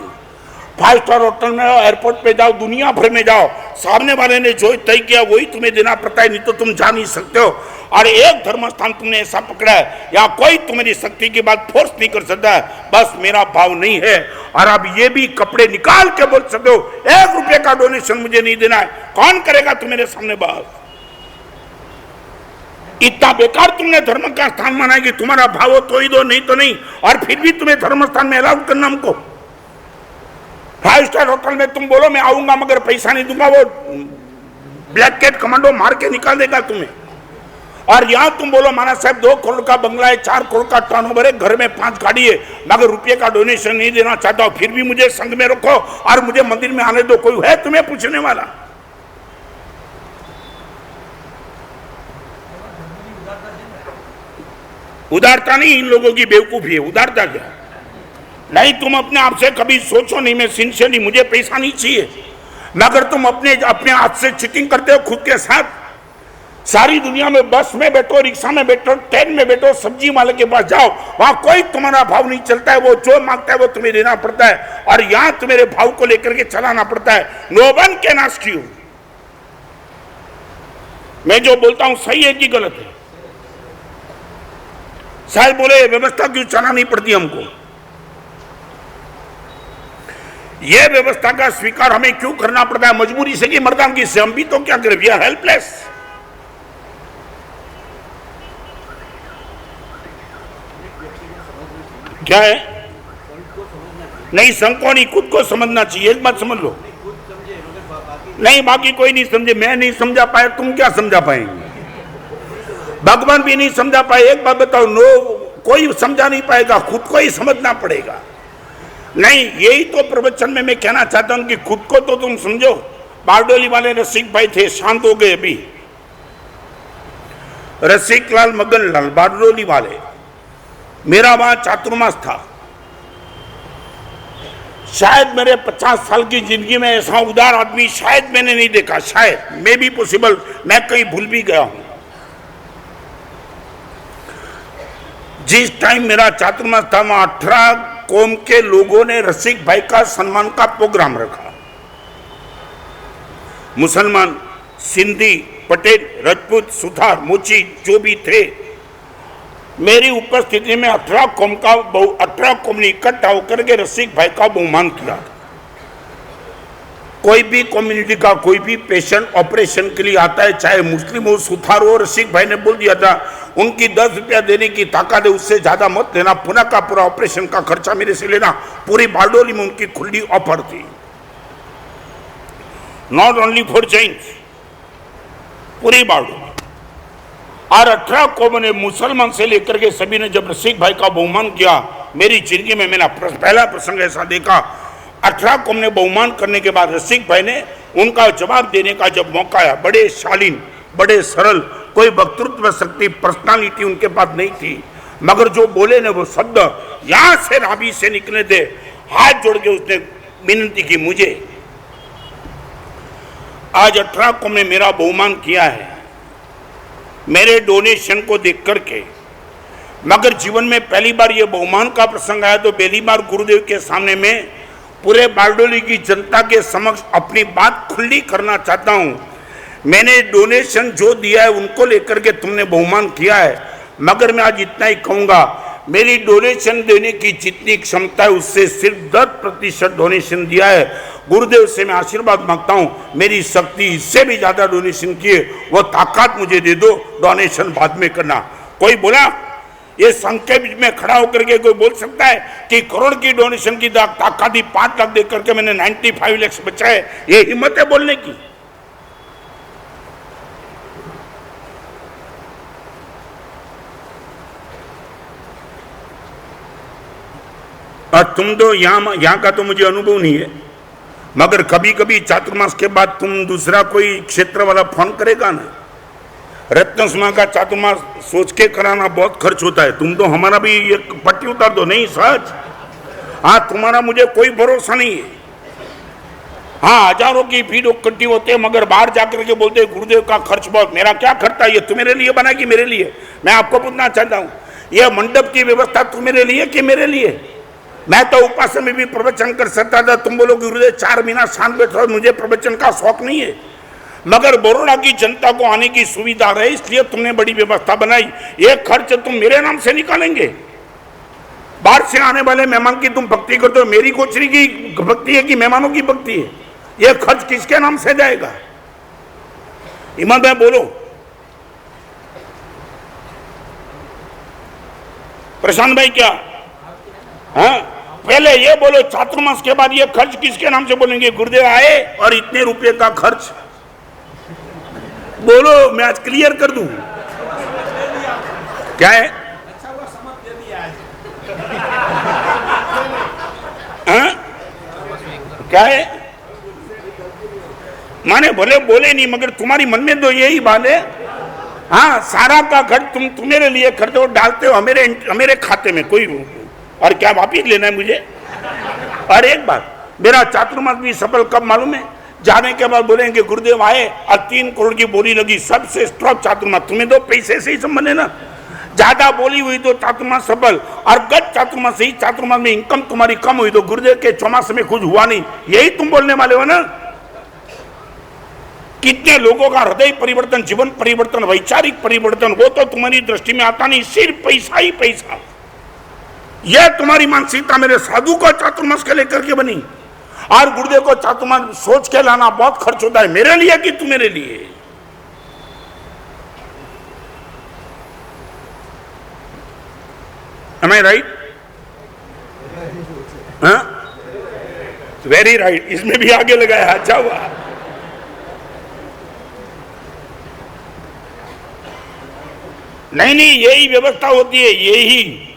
5 स्टार होटल में एयरपोर्ट पे जाओ, दुनिया भर में जाओ, सामने वाले ने जो तय किया वही तुम्हें देना पड़ता है, नहीं तो तुम जा नहीं सकते हो। और एक धर्म स्थान तुमने ऐसा पकड़ा है या कोई तुम्हारी शक्ति की बात फोर्स नहीं कर सकता है, बस मेरा भाव नहीं है। और अब ये भी कपड़े निकाल के बोल सकते हो 1 रुपये का डोनेशन मुझे नहीं देना है, कौन करेगा तुम्हारे सामने बात? इतना बेकार तुमने धर्म का स्थान माना है कि तुम्हारा भाव हो तो ही दो, नहीं तो नहीं, और फिर भी तुम्हें धर्म स्थान में अलाउ करना हमको। 5 स्टार होटल में तुम बोलो मैं आऊंगा मगर पैसा नहीं दूंगा, वो ब्लैक कैट कमांडो मार के निकाल देगा तुम्हें। और यहां तुम बोलो महाराज साहब 2 करोड़ का बंगला है, 4 करोड़ का टर्नओवर है, घर में 5 गाड़ी है, मगर रुपये का डोनेशन नहीं देना चाहता हूं, फिर भी मुझे संघ में रखो और मुझे मंदिर में आने दो, कोई है तुम्हें पूछने वाला? उदारता नहीं, इन लोगों की बेवकूफी है। उदारता क्या? नहीं, तुम अपने आप से कभी सोचो नहीं, मैं सिंसियरली, मुझे पैसा नहीं चाहिए, मगर तुम अपने हाथ से चीटिंग करते हो खुद के साथ। सारी दुनिया में बस में बैठो, रिक्शा में बैठो, ट्रेन में बैठो, सब्जी वाले के पास जाओ, वहां कोई तुम्हारा भाव नहीं चलता है, वो जो मांगता है वो तुम्हें देना पड़ता है, और यहां तुम्हारे भाव को लेकर के चलाना पड़ता है। No one can ask you. मैं जो बोलता हूं सही है कि गलत है? शायद बोले व्यवस्था क्यों चलानी पड़ती हमको, यह व्यवस्था का स्वीकार हमें क्यों करना पड़ता है, मजबूरी से कि मर्दानगी से? हम भी तो क्या करें, वी आर हेल्पलेस। क्या है? नहीं, संको नहीं, खुद को समझना चाहिए। एक बात समझ लो, नहीं बाकी कोई नहीं समझे। मैं नहीं समझा पाया, तुम क्या समझा पाएंगे? भगवान भी नहीं समझा पाए। एक बात बताओ, कोई समझा नहीं पाएगा, खुद को ही समझना पड़ेगा। नहीं, यही तो प्रवचन में मैं कहना चाहता हूं कि खुद को तो तुम समझो। बारडोली वाले रसिक भाई थे, शांत हो गए अभी, रसिक लाल मगन लाल बारडोली वाले। मेरा वहां चातुर्मास था। शायद मेरे 50 साल की जिंदगी में ऐसा उदार आदमी शायद मैंने नहीं देखा, शायद मे बी पॉसिबल, मैं कहीं भूल भी गया हूं। जिस टाइम मेरा चातुर्मास था, वहां 18 कौम के लोगों ने रसिक भाई का सम्मान का प्रोग्राम रखा। मुसलमान, सिंधी, पटेल, राजपूत, सुथार, मोची जो भी थे, मेरी उपस्थिति में 18 कौम ने इकट्ठा होकर के रसिक भाई का बहुमान किया। कोई भी कम्युनिटी का कोई भी पेशेंट ऑपरेशन के लिए आता है, चाहे मुस्लिम हो, सुथार हो, रसिक भाई ने बोल दिया था उनकी 10 रुपया देने की ताकत है, उससे ज्यादा मत लेना, पुनः का पूरा ऑपरेशन का खर्चा मेरे से लेना। पूरी बारडोली में उनकी खुली ऑफर थी, नॉट ओनली फॉर जैन्स, पूरी बारडोली। और 18 कौम ने, मुसलमान से लेकर के सभी ने जब रसिक भाई का बहुमान किया, मेरी जिंदगी में मैंने पहला प्रसंग ऐसा देखा। 18 कौम ने बहुमान करने के बाद रसिक भाई ने उनका जवाब देने का जब मौका आया, बड़े शालीन, बड़े सरल, कोई वक्तृत्व शक्ति, पर्सनालिटी उनके पास नहीं थी, मगर जो बोले ने वो शब्द यहां से नाभि से निकले थे। हाथ जोड़ के उसने विनती की, मुझे आज 18 कौम ने मेरा बहुमान किया है मेरे डोनेशन को देख करके, मगर जीवन में पहली बार ये बहुमान का प्रसंग आया तो पहली बार गुरुदेव के सामने में पूरे बारडोली की जनता के समक्ष अपनी बात खुली करना चाहता हूं। मैंने डोनेशन जो दिया है उनको लेकर के तुमने बहुमान किया है, मगर मैं आज इतना ही कहूंगा, मेरी डोनेशन देने की जितनी क्षमता है उससे सिर्फ 10% डोनेशन दिया है। गुरुदेव से मैं आशीर्वाद मांगता हूं, मेरी शक्ति इससे भी ज्यादा डोनेशन की है, वो ताकत मुझे दे दो, डोनेशन बाद में करना। कोई बोला, ये संघ के बीच में खड़ा होकर के कोई बोल सकता है कि करोड़ की डोनेशन की ताकत ही 5 लाख दे करके मैंने 95 लाख बचाए? ये हिम्मत है बोलने की? और तुम तो यहाँ का तो मुझे अनुभव नहीं है, मगर कभी कभी चातुर्मास के बाद तुम दूसरा कोई क्षेत्र वाला फोन करेगा ना, रत्न सुमा का चातुर्मास सोच के कराना बहुत खर्च होता है, तुम तो हमारा भी ये पट्टी उतार दो। नहीं सच, हाँ तुम्हारा मुझे कोई भरोसा नहीं है। हाँ, हजारों की भीड़ इकट्ठी होते हैं, मगर बाहर जाकर के बोलते हैं गुरुदेव का खर्च बहुत। मेरा क्या खर्चा, ये तुम्हारे लिए बना कि मेरे लिए? मैं आपको पूछना चाहता हूँ, यह मंडप की व्यवस्था तुम्हारे लिए कि मेरे लिए? मैं तो उपासन में भी प्रवचन कर सकता था, तुम बोलो गुरुदेव 4 महीना शांत बैठो, मुझे प्रवचन का शौक नहीं है, मगर बड़ौदा की जनता को आने की सुविधा रहे इसलिए तुमने बड़ी व्यवस्था बनाई। ये खर्च तुम मेरे नाम से निकालेंगे? बाहर से आने वाले मेहमान की तुम भक्ति करते हो, मेरी कोचरी की भक्ति है कि मेहमानों की भक्ति है? ये खर्च किसके नाम से जाएगा? इमाम भाई बोलो, प्रशांत भाई क्या? हाँ, पहले ये बोलो, चातुर्मास के बाद ये खर्च किसके नाम से बोलेंगे? गुरुदेव आए और इतने रुपए का खर्च बोलो, मैं आज क्लियर कर दूं। क्या है? हाँ? क्या है? माने भले बोले नहीं, मगर तुम्हारी मन में तो यही बात है। हाँ, सारा का खर्च तुम्हारे लिए खर्च हो, डालते हो हमेरे खाते में, कोई और क्या वापिस लेना है मुझे? और एक बात, मेरा चातुर्मास भी सफल कब मालूम है? जाने के बाद बोलेंगे गुरुदेव आए और 3 करोड़ की बोली लगी, सबसे स्ट्रॉन्ग चातुर्मास। तुम्हें तो पैसे से ही संबंध है ना, ज्यादा बोली हुई तो चातुर्मास सफल, और गत चातुर्मास से ही चातुर्मास में इनकम तुम्हारी कम हुई तो गुरुदेव के चौमास में कुछ हुआ नहीं, यही तुम बोलने वाले हो ना। कितने लोगों का हृदय परिवर्तन, जीवन परिवर्तन, वैचारिक परिवर्तन, वो तो तुम्हारी दृष्टि में आता नहीं, सिर्फ पैसा ही पैसा। यह तुम्हारी मानसिकता मेरे साधु को चातुर्मास के लेकर के बनी, और गुरुदेव को चातुर्मास सोच के लाना बहुत खर्च होता है, मेरे लिए कि तू मेरे लिए। Am I right? Very right, इसमें भी आगे लगाया, अच्छा हुआ। नहीं नहीं, यही व्यवस्था होती है, यही।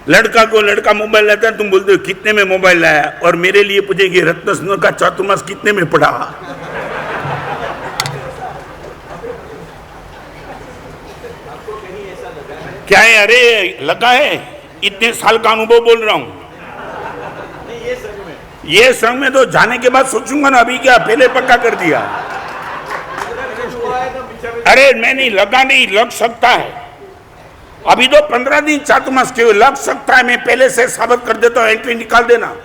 लड़का को लड़का मोबाइल लाता है, तुम बोलते हो कितने में मोबाइल लाया, और मेरे लिए पूछेगी रत्न का चातुर्मास कितने में पड़ा। क्या है? अरे लगा है, इतने साल का अनुभव बोल रहा हूं। ये संग में तो जाने के बाद सोचूंगा ना, अभी क्या पहले पक्का कर दिया। अरे मैं नहीं, लगा नहीं, लग सकता है। अभी तो 15 दिन चातुर्मास के लग सकता है, मैं पहले से साबित कर देता हूं, एंट्री निकाल देना।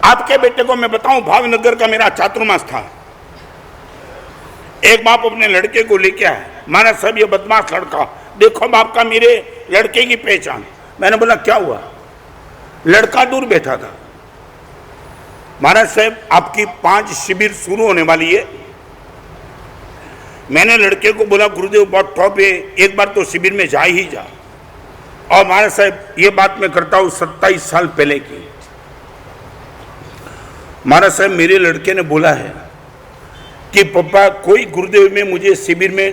आपके बेटे को मैं बताऊं, भावनगर का मेरा चातुर्मास था। एक बाप अपने लड़के को लेके आया, महाराज साहब ये बदमाश लड़का, देखो बाप का मेरे लड़के की पहचान। मैंने बोला क्या हुआ? लड़का दूर बैठा था। महाराज साहब आपकी 5 शिविर शुरू होने वाली है। मैंने लड़के को बोला गुरुदेव बहुत टॉप है, एक बार तो शिविर में जा ही जा। और महाराज साहब ये बात मैं करता हूं 27 साल पहले की। महाराज साहब मेरे लड़के ने बोला है कि पापा कोई गुरुदेव में मुझे शिविर में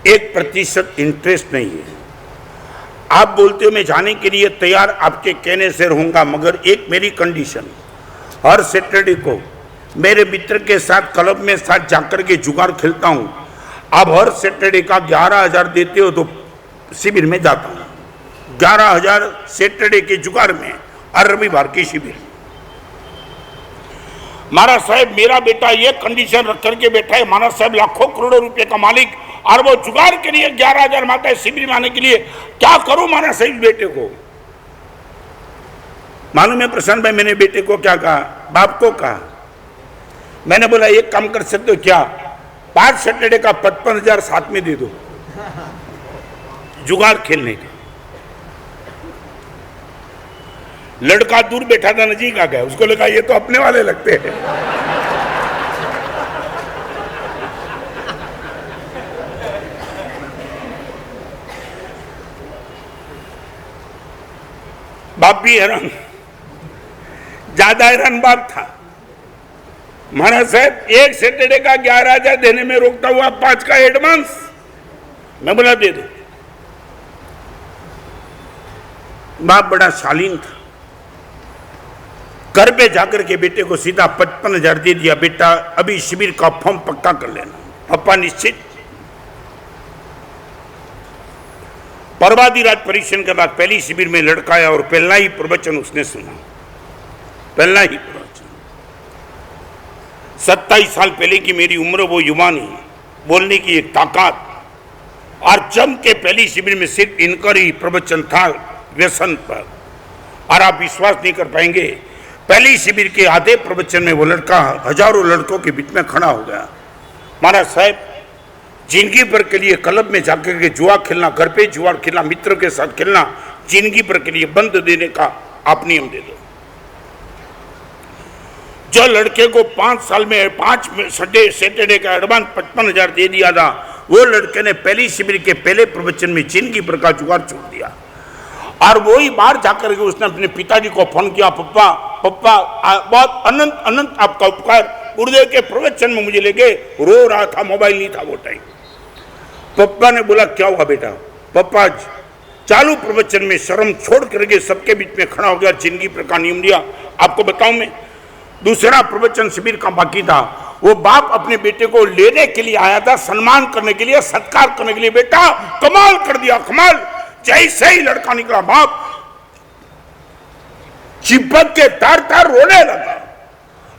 1% इंटरेस्ट नहीं है। आप बोलते हो मैं जाने के लिए तैयार, आपके कहने से रहूंगा, मगर एक मेरी कंडीशन, हर सैटरडे को मेरे मित्र के साथ क्लब में साथ जाकर के जुगाड़ खेलता हूं। आप हर सैटरडे का 11,000 देते हो तो शिविर में जाता हूं। 11,000 सैटरडे के जुगाड़ में और रविवार की शिविर। महाराज साहब मेरा बेटा ये कंडीशन रख करके बैठा है, महाराज साहब लाखों करोड़ों रुपए का मालिक, और वो जुगाड़ के लिए 11,000 मांगता है शिविर में आने के लिए। क्या करूं महाराज साहब बेटे को? मालूम है प्रशांत भाई मैंने बेटे को क्या कहा? बाप को कहा, मैंने बोला एक काम कर सकते हो क्या, 5 सैटरडे का 55,000 साथ में दे दो जुगाड़ खेलने का। लड़का दूर बैठा था, नजीक आ गया, उसको लगा ये तो अपने वाले लगते हैं। बाप भी हैरान, ज्यादा हैरान बाप था। महाराज साहब एक सैटरडे का 11,000 देने में रोकता हुआ 5 का एडवांस। मैं बोला दे दो। बाप बड़ा शालीन था, घर पे जाकर के बेटे को सीधा 55,000 दे दिया, बेटा अभी शिविर का फॉर्म पक्का कर लेना। पापा निश्चित। पर्वादी रात परीक्षण के बाद पहली शिविर में लड़का आया और पहला ही प्रवचन उसने सुना, पहला ही प्रवचन। 27 साल पहले की मेरी उम्र, वो युवानी, बोलने की एक ताकत, और जम के पहली शिविर में सिर्फ इनका ही प्रवचन था व्यसन पर। और आप विश्वास नहीं कर पाएंगे, पहली शिविर के आधे प्रवचन में वो लड़का हजारों लड़कों के बीच में खड़ा हो गया। महाराज साहब जिंदगी भर के लिए क्लब में जाकर के जुआ खेलना, घर पे जुआ खेलना, मित्र के साथ खेलना, जिंदगी भर के लिए बंद देने का आप नियम दे दो। जो लड़के को 5 साल में 5 सैटरडे का एडवांस 55,000 दे दिया था, वो लड़के ने पहली शिविर के पहले प्रवचन में जिंदगी भर का जुगाड़ छोड़ दिया। और वही बाहर जाकर के उसने अपने पिताजी को फोन किया, पप्पा पप्पा बहुत अनंत अनंत आपका उपकार, गुरुदेव के प्रवचन में मुझे लेके रो रहा था, मोबाइल नहीं था वो टाइम। पप्पा ने बोला क्या हुआ बेटा? पप्पा चालू प्रवचन में शर्म छोड़ करके सबके बीच में खड़ा हो गया, जिंदगी पर का नियम लिया। आपको बताऊं मैं, दूसरा प्रवचन शिविर का बाकी था, वो बाप अपने बेटे को लेने के लिए आया था, सम्मान करने के लिए, सत्कार करने के लिए। बेटा कमाल कर दिया, कमाल। जैसे ही लड़का निकला, बाप चिपक के तार तार रोने लगा।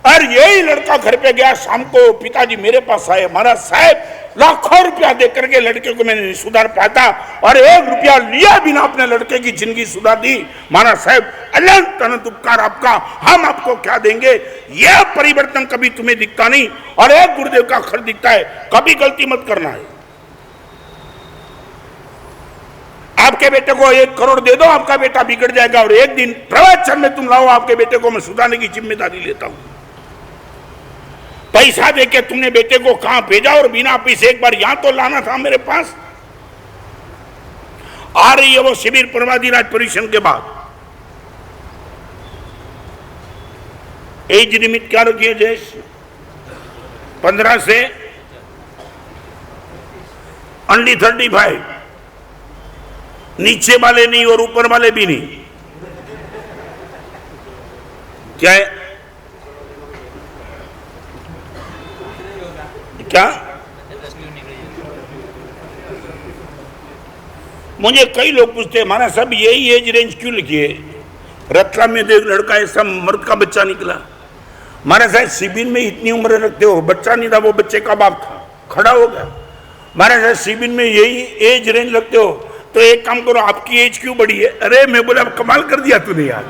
और यही लड़का घर पे गया शाम को, पिताजी मेरे पास आए, महाराज साहब लाखों रुपया दे करके लड़के को मैंने सुधार पाया था, और 1 रुपया लिया बिना अपने लड़के की जिंदगी सुधार दी। महाराज साहब अनंत अनंत उपकार आपका, हम आपको क्या देंगे। यह परिवर्तन कभी तुम्हें दिखता नहीं, और एक गुरुदेव का खर दिखता है। कभी गलती मत करना है। आपके बेटे को 1 करोड़ दे दो, आपका बेटा बिगड़ जाएगा, और एक दिन प्रवचन में तुम लाओ आपके बेटे को, मैं सुधारने की जिम्मेदारी लेता हूं। पैसा देके तुमने बेटे को कहां भेजा, और बिना पैसे एक बार यहां तो लाना था मेरे पास। आ रही है वो शिविर परवादीराज परिश्रम के बाद। एज लिमिट क्या रखी है जयेश? 15 से ओनली 35, नीचे वाले नहीं और ऊपर वाले भी नहीं। क्या है? क्या? मुझे कई लोग पूछते हैं महाराज साहब यही एज रेंज क्यों लिखी है? रतलाम में एक लड़का ऐसा मर्द का बच्चा निकला। महाराज साहब शिविर में इतनी उम्र रखते हो, बच्चा नहीं था, वो बच्चे का बाप था, खड़ा हो गया। महाराज साहब शिविर में यही एज रेंज रखते हो, तो एक काम करो आपकी एज क्यों बढ़ी है? अरे मैं बोला कमाल कर दिया तूने यार।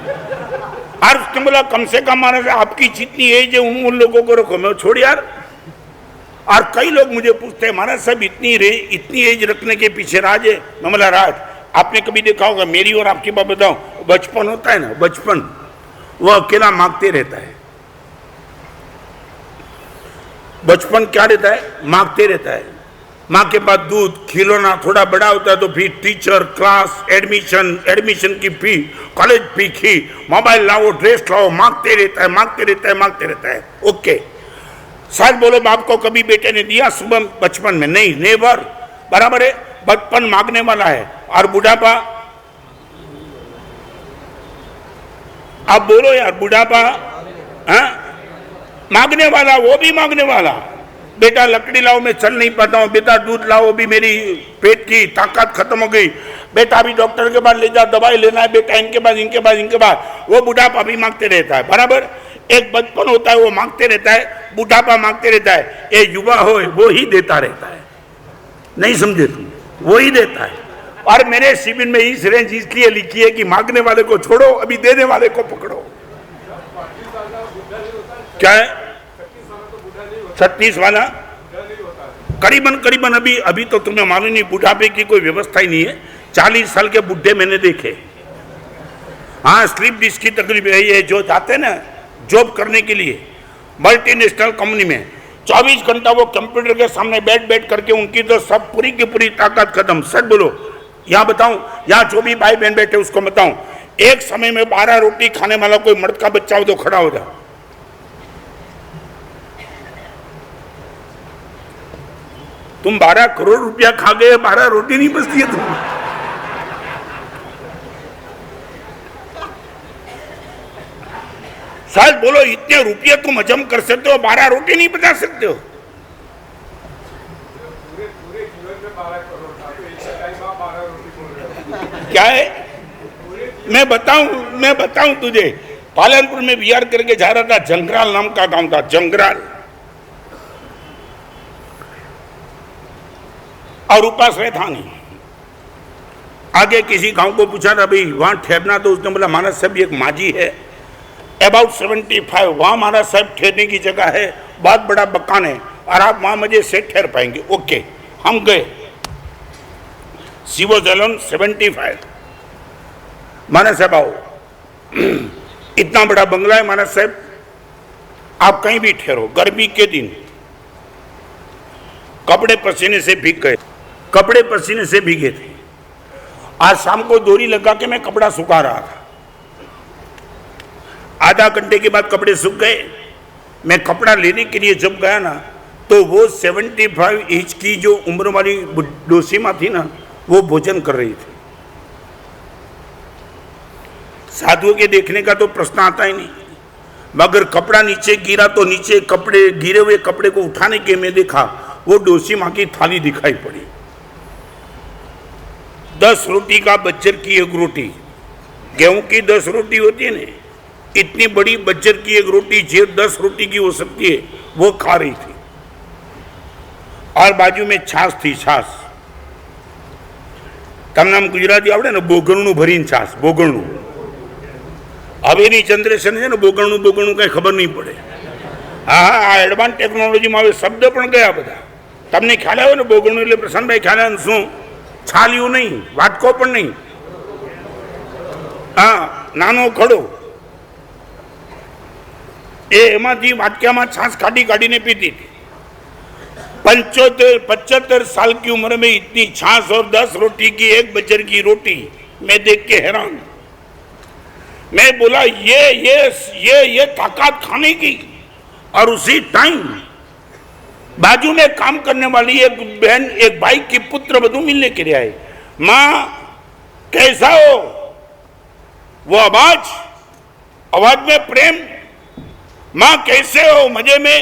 और उसने बोला कम से कम महाराज आपकी जितनी एज है उन लोगों को रखो। मैं छोड़ यार। और कई लोग मुझे पूछते हैं महाराज साहब इतनी एज रखने के पीछे राज है? मैं बोला राज आपने कभी देखा होगा, मेरी और आपकी बात बताओ, बचपन होता है ना, बचपन वो अकेला मांगते रहता है। बचपन क्या रहता है? मांगते रहता है। माँ के पास दूध, खिलौना, थोड़ा बड़ा होता है तो फिर टीचर, क्लास, एडमिशन की फी, कॉलेज फी की, मोबाइल लाओ, ड्रेस लाओ, मांगते रहता है, मांगते रहता है, मांगते रहता है। ओके, सच बोलो बाप को कभी बेटे ने दिया सुबह बचपन में? नहीं, नेवर। बराबर है, बचपन मांगने वाला है। और बुढ़ापा? आप बोलो यार, बुढ़ापा मांगने वाला, वो भी मांगने वाला। बेटा लकड़ी लाओ, मैं चल नहीं पाता हूँ। बेटा दूध लाओ, भी मेरी पेट की ताकत खत्म हो गई। बेटा अभी डॉक्टर के पास ले जा, दवाई लेना है। बेटा इनके पास, इनके पास, इनके पास। वो बुढ़ापा भी मांगते रहता है। बराबर, एक बचपन होता है वो मांगते रहता है, बुढ़ापा मांगते रहता है। ये युवा हो वो ही देता रहता है। नहीं समझे तुम? वो ही देता है। और मेरे शिविर में इस रेंज इसलिए लिखी है कि मांगने वाले को छोड़ो, अभी देने वाले को पकड़ो। क्या है? 36 वाला करीबन अभी तो तुम्हें मालूम नहीं, बुढ़ापे की कोई व्यवस्था ही नहीं है। 40 साल के बुढ़े मैंने देखे। हाँ, स्लिप डिस्क की तकलीफ है। ये जो जाते हैं ना जॉब करने के लिए मल्टीनेशनल कंपनी में, 24 घंटा वो कंप्यूटर के सामने बैठ करके उनकी तो सब पूरी की पूरी ताकत खत्म। सच बोलो, यहाँ बताऊं, यहाँ जो भी भाई बहन बैठे उसको बताऊं, एक समय में 12 रोटी खाने वाला कोई मर्द का बच्चा हो तो खड़ा हो जाओ। तुम 12 करोड़ रुपया खा गए, 12 रोटी नहीं बचती है तुम। सच बोलो, इतने रुपये तुम हजम कर सकते हो, 12 रोटी नहीं बचा सकते हो? क्या है? मैं बताऊं तुझे, पालनपुर में बिहार करके जा रहा था, जंगराल नाम का गांव था, जंगराल। और उपाश्रय था नहीं। आगे किसी गांव को पूछा था भाई वहां ठहरना, तो उसने बोला महाराज साहब एक माजी है अबाउट 75, वहां महाराज साहब ठहरने की जगह है, बहुत बड़ा मकान है और आप वहां मजे से ठहर पाएंगे। ओके, हम गए। She was alone 75। महाराज साहब आओ, इतना बड़ा बंगला है महाराज साहब, आप कहीं भी ठहरो। गर्मी के दिन कपड़े पसीने से भीग गए, कपड़े पसीने से भीगे थे। आज शाम को डोरी लगा के मैं कपड़ा सुखा रहा था। आधा घंटे के बाद कपड़े सूख गए। मैं कपड़ा लेने के लिए जब गया ना, तो वो 75 एज की जो उम्र वाली डोसी माँ थी ना, वो भोजन कर रही थी। साधुओं के देखने का तो प्रश्न आता ही नहीं। मगर कपड़ा नीचे गिरा तो नीचे कपड़े गिरे हुए कपड़े को उठाने के मैं देखा वो डोसी माँ की थाली दिखाई पड़ी। 10 रोटी का बज्जर की एक रोटी, गेहूं की 10 रोटी होती है ना, इतनी बड़ी बज्जर की एक रोटी जो 10 रोटी की हो सकती है वो खा रही थी। और बाजू में छाछ थी, छाछ। तमने आम गुजराती आवड़े ने, बोगणनु भरीने छाछ, बोगणनु। हवेनी जनरेशन है ने बोगणनु बोगणनु कई खबर नहीं पड़े। हाँ हाँ, आ एडवांस टेक्नोलॉजी में शब्द पण गया बधा। तमने ख्याल आव्यो ने बोगणनु એટલે પ્રશાંતભાઈ ખ્યાલ આવે શું? છાલ્યું નહીં, વાટકો પણ નહીં, હા નાનો ખડો, એ એમાંથી વાટકામાં છાશ કાઢી કાઢીને પીતી थी। 75 साल की उम्र में इतनी छाछ और 10 रोटी की एक बज्जर की रोटी, मैं देख के हैरान। मैं बोला ये ताकत खाने की। और उसी टाइम बाजू में काम करने वाली एक बहन, एक भाई की पुत्र वधू मिलने के लिए आए। माँ कैसा हो? वो आवाज में प्रेम, माँ कैसे हो? मजे में।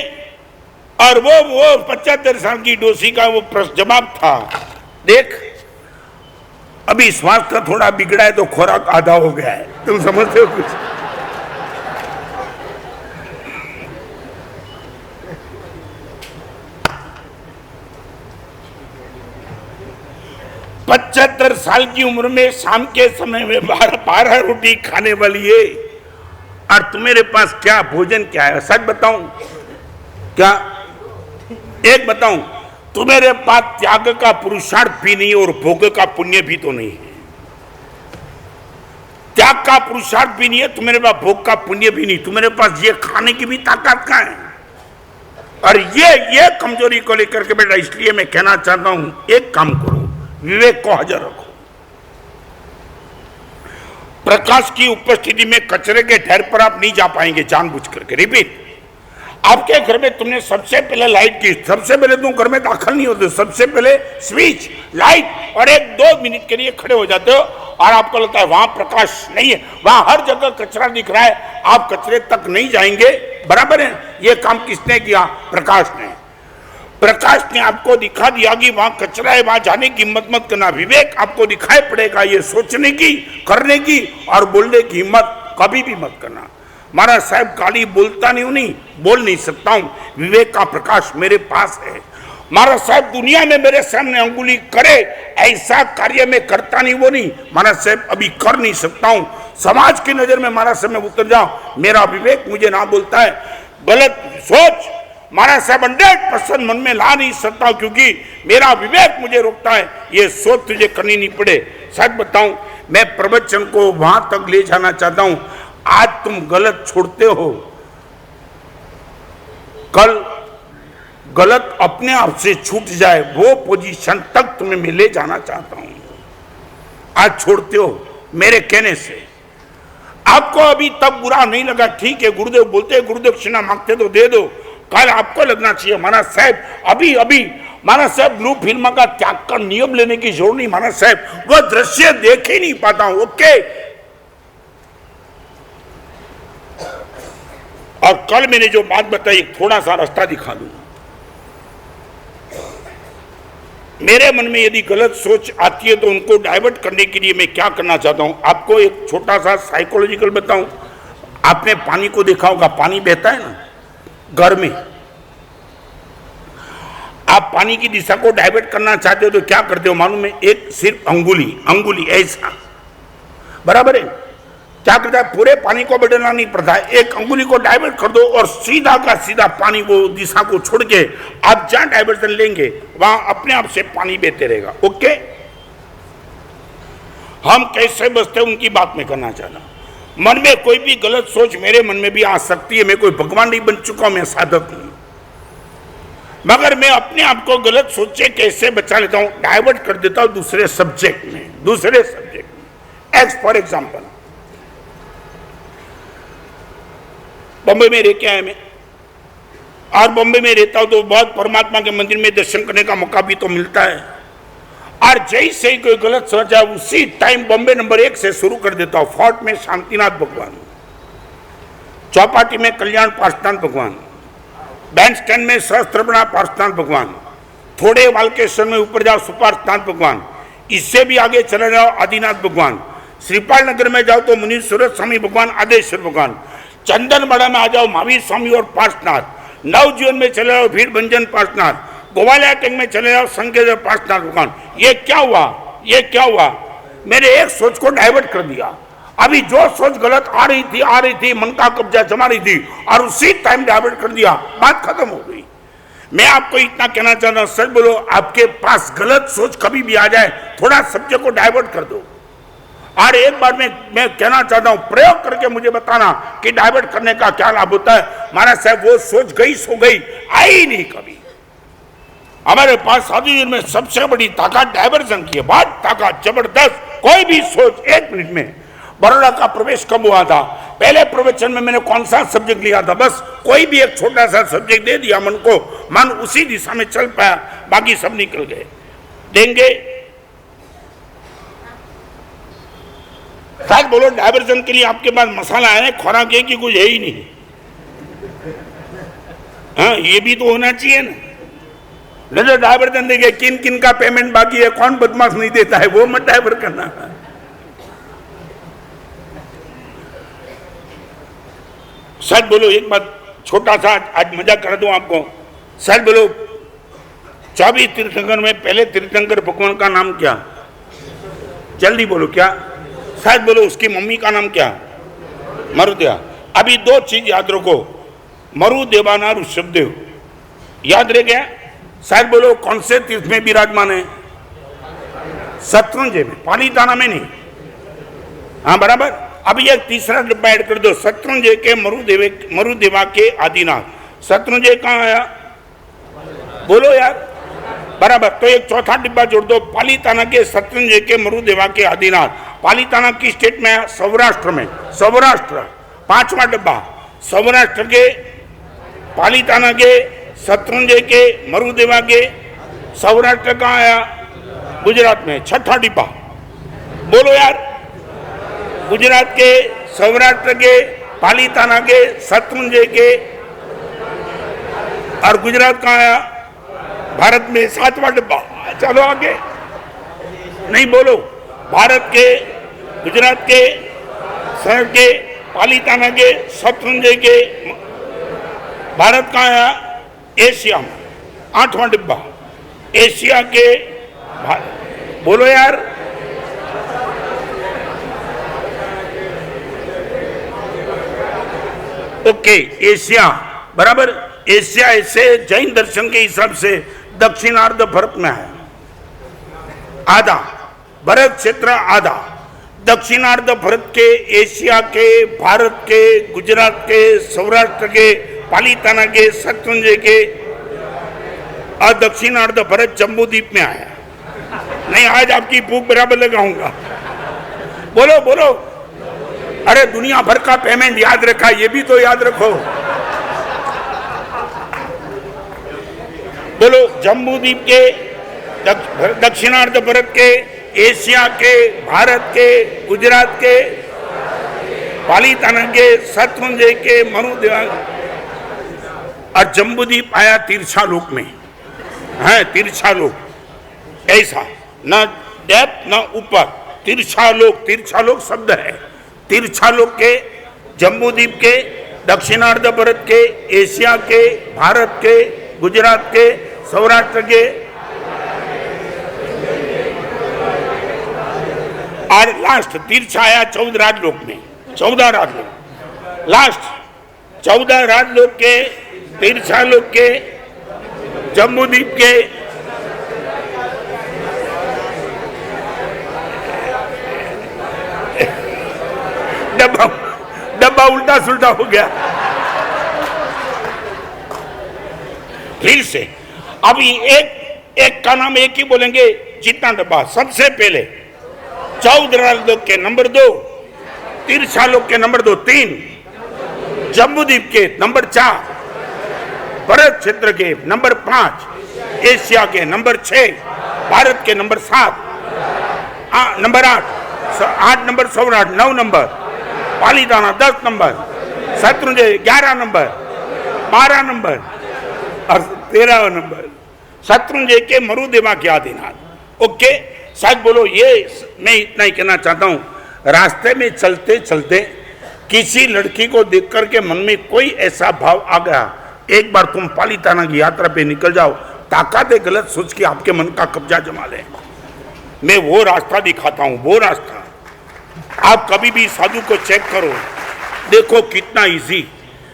और वो 75 साल की डोसी का वो जवाब था, देख अभी स्वास्थ्य थोड़ा बिगड़ा है तो खुराक आधा हो गया है। तुम समझते हो कुछ? पचहत्तर साल की उम्र में शाम के समय में 12 रोटी खाने वाली है, और तुम्हारे पास क्या भोजन क्या है? सच बताऊं क्या? एक बताऊं, तुम्हारे पास त्याग का पुरुषार्थ भी नहीं और भोग का पुण्य भी तो नहीं है। त्याग का पुरुषार्थ भी नहीं है, तुम्हारे पास भोग का पुण्य भी नहीं, तुम्हारे पास ये खाने की भी ताकत कहाँ है? और ये कमजोरी को लेकर के बेटा, इसलिए मैं कहना चाहता हूं, एक काम करो, विवेक को हाजिर रखो। प्रकाश की उपस्थिति में कचरे के ढेर पर आप नहीं जा पाएंगे जानबूझ करके। रिपीट, आपके घर में तुमने सबसे पहले लाइट की, सबसे पहले तुम घर में दाखिल नहीं होते, सबसे पहले स्विच लाइट और 1-2 मिनट के लिए खड़े हो जाते हो और आपको लगता है वहां प्रकाश नहीं है, वहां हर जगह कचरा दिख रहा है, आप कचरे तक नहीं जाएंगे। बराबर है? ये काम किसने किया? प्रकाश ने। प्रकाश ने आपको दिखा दिया कि वहां कचरा है, वहां जाने की हिम्मत मत करना। विवेक आपको दिखाई पड़ेगा, ये सोचने की, करने की और बोलने की हिम्मत कभी भी मत करना। महाराज साहब गाली बोलता नहीं बोल नहीं सकता हूं, विवेक का प्रकाश मेरे पास है। महाराज साहब दुनिया में मेरे सामने अंगुली करे ऐसा कार्य में करता नहीं, वो नहीं। महाराज साहब अभी कर नहीं सकता हूं, समाज की नजर में महाराज साहब में उतर जाऊं, मेरा विवेक मुझे ना बोलता है। गलत सोच महाराज साहब 100% मन में ला नहीं सकता, क्योंकि मेरा विवेक मुझे रोकता है। ये सोच तुझे करनी नहीं पड़े। सच बताऊं, मैं प्रवचन को वहां तक ले जाना चाहता हूं। आज तुम गलत छोड़ते हो, कल गलत अपने आप से छूट जाए, वो पोजीशन तक तुम्हें मैं ले जाना चाहता हूं। आज छोड़ते हो मेरे कहने से। आपको अभी तक बुरा नहीं लगा, ठीक है, गुरुदेव बोलते हैं, गुरुदेव दक्षिणा मांगते तो दे दो। कल आपको लगना चाहिए महाराज साहब अभी महाराज साहब ब्लू फिल्म का त्याग का नियम लेने की जरूरत नहीं। महाराज साहब वो दृश्य देख ही नहीं पाता हूं। ओके, और कल मैंने जो बात बताई, थोड़ा सा रास्ता दिखा दूं। मेरे मन में यदि गलत सोच आती है तो उनको डाइवर्ट करने के लिए मैं क्या करना चाहता हूं, आपको एक छोटा सा साइकोलॉजिकल बताऊं। आपने पानी को देखा होगा, पानी बहता है ना घर में, आप पानी की दिशा को डाइवर्ट करना चाहते हो तो क्या करते हो मालूम है? एक सिर्फ अंगुली ऐसा, बराबर है? क्या करता है? पूरे पानी को बदलना नहीं पड़ता है, एक अंगुली को डाइवर्ट कर दो और सीधा का सीधा पानी वो दिशा को छोड़ के आप जहां डाइवर्जन लेंगे वहां अपने आप से पानी बहते रहेगा। ओके, हम कैसे बचते हैं उनकी बात में करना चाहता हूं। मन में कोई भी गलत सोच मेरे मन में भी आ सकती है, मैं कोई भगवान नहीं बन चुका हूं, मैं साधक हूं, मगर मैं अपने आप को गलत सोचे कैसे बचा लेता हूं, डाइवर्ट कर देता हूं दूसरे सब्जेक्ट में। एक्स फॉर एग्जाम्पल, बॉम्बे में रह के आया मैं, और बॉम्बे में रहता हूं तो बहुत परमात्मा के मंदिर में दर्शन करने का मौका भी तो मिलता है। और जैसे ही कोई गलत सोच है उसी टाइम बॉम्बे नंबर 1 से शुरू कर देता हूं, फोर्ट में शांतिनाथ भगवान, चौपाटी में कल्याण पार्षदान भगवान, बैंड स्टैंड में सहस्त्रबड़ा पार्षदान भगवान, थोड़े वालकेश्वर में ऊपर जाओ सुपार्षदान भगवान, इससे भी आगे चले जाओ आदिनाथ भगवान, श्रीपाल नगर में जाओ तो मुनीश्वर स्वामी भगवान, आदेश्वर भगवान, चंदनबड़ा में आ जाओ महावीर स्वामी और पार्षनाथ, नवजीवन में चले जाओ भीड़ भंजन पार्षनाथ, गोवालिया टेंग में चले जाओ संकेत पार्षनाथ भगवान। ये क्या हुआ, ये क्या हुआ? मेरे एक सोच को डाइवर्ट कर दिया। अभी जो सोच गलत आ रही थी, मन का कब्जा जमा रही थी और उसी टाइम डाइवर्ट कर दिया, बात खत्म हो गई। मैं आपको इतना कहना चाहता हूं, सच बोलो, आपके पास गलत सोच कभी भी आ जाए, थोड़ा सब्जेक्ट को डाइवर्ट कर दो। और एक बार मैं कहना चाहता हूं, प्रयोग करके मुझे बताना कि डाइवर्ट करने का क्या लाभ होता है। महाराज साहब, वो सोच गई सो गई, आई नहीं कभी। हमारे पास साधु में सबसे बड़ी ताकत डाइवर्जन की है, बहुत ताकत जबरदस्त। कोई भी सोच 1 मिनट में। बड़ौदा का प्रवेश कब हुआ था? पहले प्रवचन में मैंने कौन सा सब्जेक्ट लिया था? बस कोई भी एक छोटा सा सब्जेक्ट दे दिया मन को, मन उसी दिशा में चल पाया, बाकी सब निकल गए। देंगे शायद बोलो, डाइवर्जन के लिए आपके पास मसाला है, खुराक है कि कुछ है ही नहीं। हाँ, ये भी तो होना चाहिए ना। नहीं तो डाइवर्जन देंगे, किन किन का पेमेंट बाकी है, कौन बदमाश नहीं देता है, वो मत डाइवर्ट करना। सच बोलो, एक बात छोटा सा आज मजाक कर दूं आपको। सच बोलो, 24 तीर्थंकर में पहले तीर्थंकर भगवान का नाम क्या? जल्दी बोलो, क्या? सच बोलो, उसकी मम्मी का नाम क्या? मरुदेवा। अभी 2 चीज याद रखो, मरुदेवाना ऋषभदेव, याद रह गया? शायद बोलो, कौन से तीर्थ में विराजमान है? शत्रुंजय में, पालीताना में नहीं। हाँ, बराबर। अभी एक तीसरा डिब्बा ऐड कर दो, शत्रुंजय के मरुदेवा के आदिनाथ। शत्रुंजय कहाँ आया? बोलो यार, बराबर। तो एक चौथा डिब्बा जोड़ दो, पालीताना के शत्रुंजय के मरुदेवा के आदिनाथ। पालीताना की स्टेट में है? सौराष्ट्र में। सौराष्ट्र। 5वां डिब्बा, सौराष्ट्र के पालीताना के शत्रुंजय के मरुदेवा के, सौराष्ट्र कहाँ आया? गुजरात में। 6ठा डिब्बा बोलो यार, गुजरात के, सौराष्ट्र के, पालीताना के, शत्रुंजय के, और गुजरात कहाँ आया? भारत में। 7वां डिब्बा। चलो आगे, नहीं बोलो, भारत के, गुजरात के, शहर के, पालीताना के, शत्रुंजय के, भारत कहाँ आया? एशिया में। 8वां डिब्बा, एशिया के, बोलो यार, ओके, एशिया, बराबर। एशिया ऐसे जैन दर्शन के हिसाब से दक्षिणार्ध भारत में है, आधा भरत क्षेत्र, आधा दक्षिणार्ध भारत के, एशिया के, भारत के, गुजरात के, सौराष्ट्र के, पालीताना के, शत्रुंजय के, और दक्षिणार्ध भारत जम्बूद्वीप में आया। नहीं, आज आपकी भूख बराबर लगाऊंगा। बोलो बोलो, अरे दुनिया भर का पेमेंट याद रखा, ये भी तो याद रखो। बोलो, जम्बूद्वीप के, दक्षिणार्ध भारत के, एशिया के, भारत के, गुजरात के, पालीताना के, शत्रुंजय के, मरुदेवा, और जम्बूद्वीप आया तिरछालोक में है। तिरछालोक ऐसा, न डेप्थ न ऊपर, तिरछालोक। तिरछालोक शब्द है। तिरछालोक के, जम्बूद्वीप के, दक्षिणार्ध भारत के, एशिया के, भारत के, गुजरात के, सौराष्ट्र के, और लास्ट तिरछा आया 14 राजलोक में। 14 राजलोक, लास्ट 14 राजलोक के, तिरछालोक के, जम्बूद्वीप के, डब्बा उल्टा सुल्टा हो गया। फिर से अभी एक का नाम एक ही बोलेंगे, जितना डब्बा। सबसे पहले 14 राजलोक के नंबर 2, तिरछालोक के नंबर 2, 3, जम्बूद्वीप के नंबर 4, भरत क्षेत्र के नंबर 5, एशिया के नंबर 6, भारत के number 7, number 8 number Saurashtra, 9 number Palitana, 10 number Shatrunjaya 11 number, 12 number और 13 नंबर शत्रुंजय के मरुदेवा के आदिनाथ। ओके, शायद बोलो ये मैं इतना ही कहना चाहता हूं, रास्ते में चलते चलते किसी लड़की को देख करके मन में कोई ऐसा भाव आ गया, एक बार तुम पालीताना की यात्रा पे निकल जाओ, ताकत है गलत सोच के आपके मन का कब्जा जमा ले। मैं वो रास्ता दिखाता हूं, वो रास्ता आप कभी भी साधु को चेक करो, देखो कितना इजी।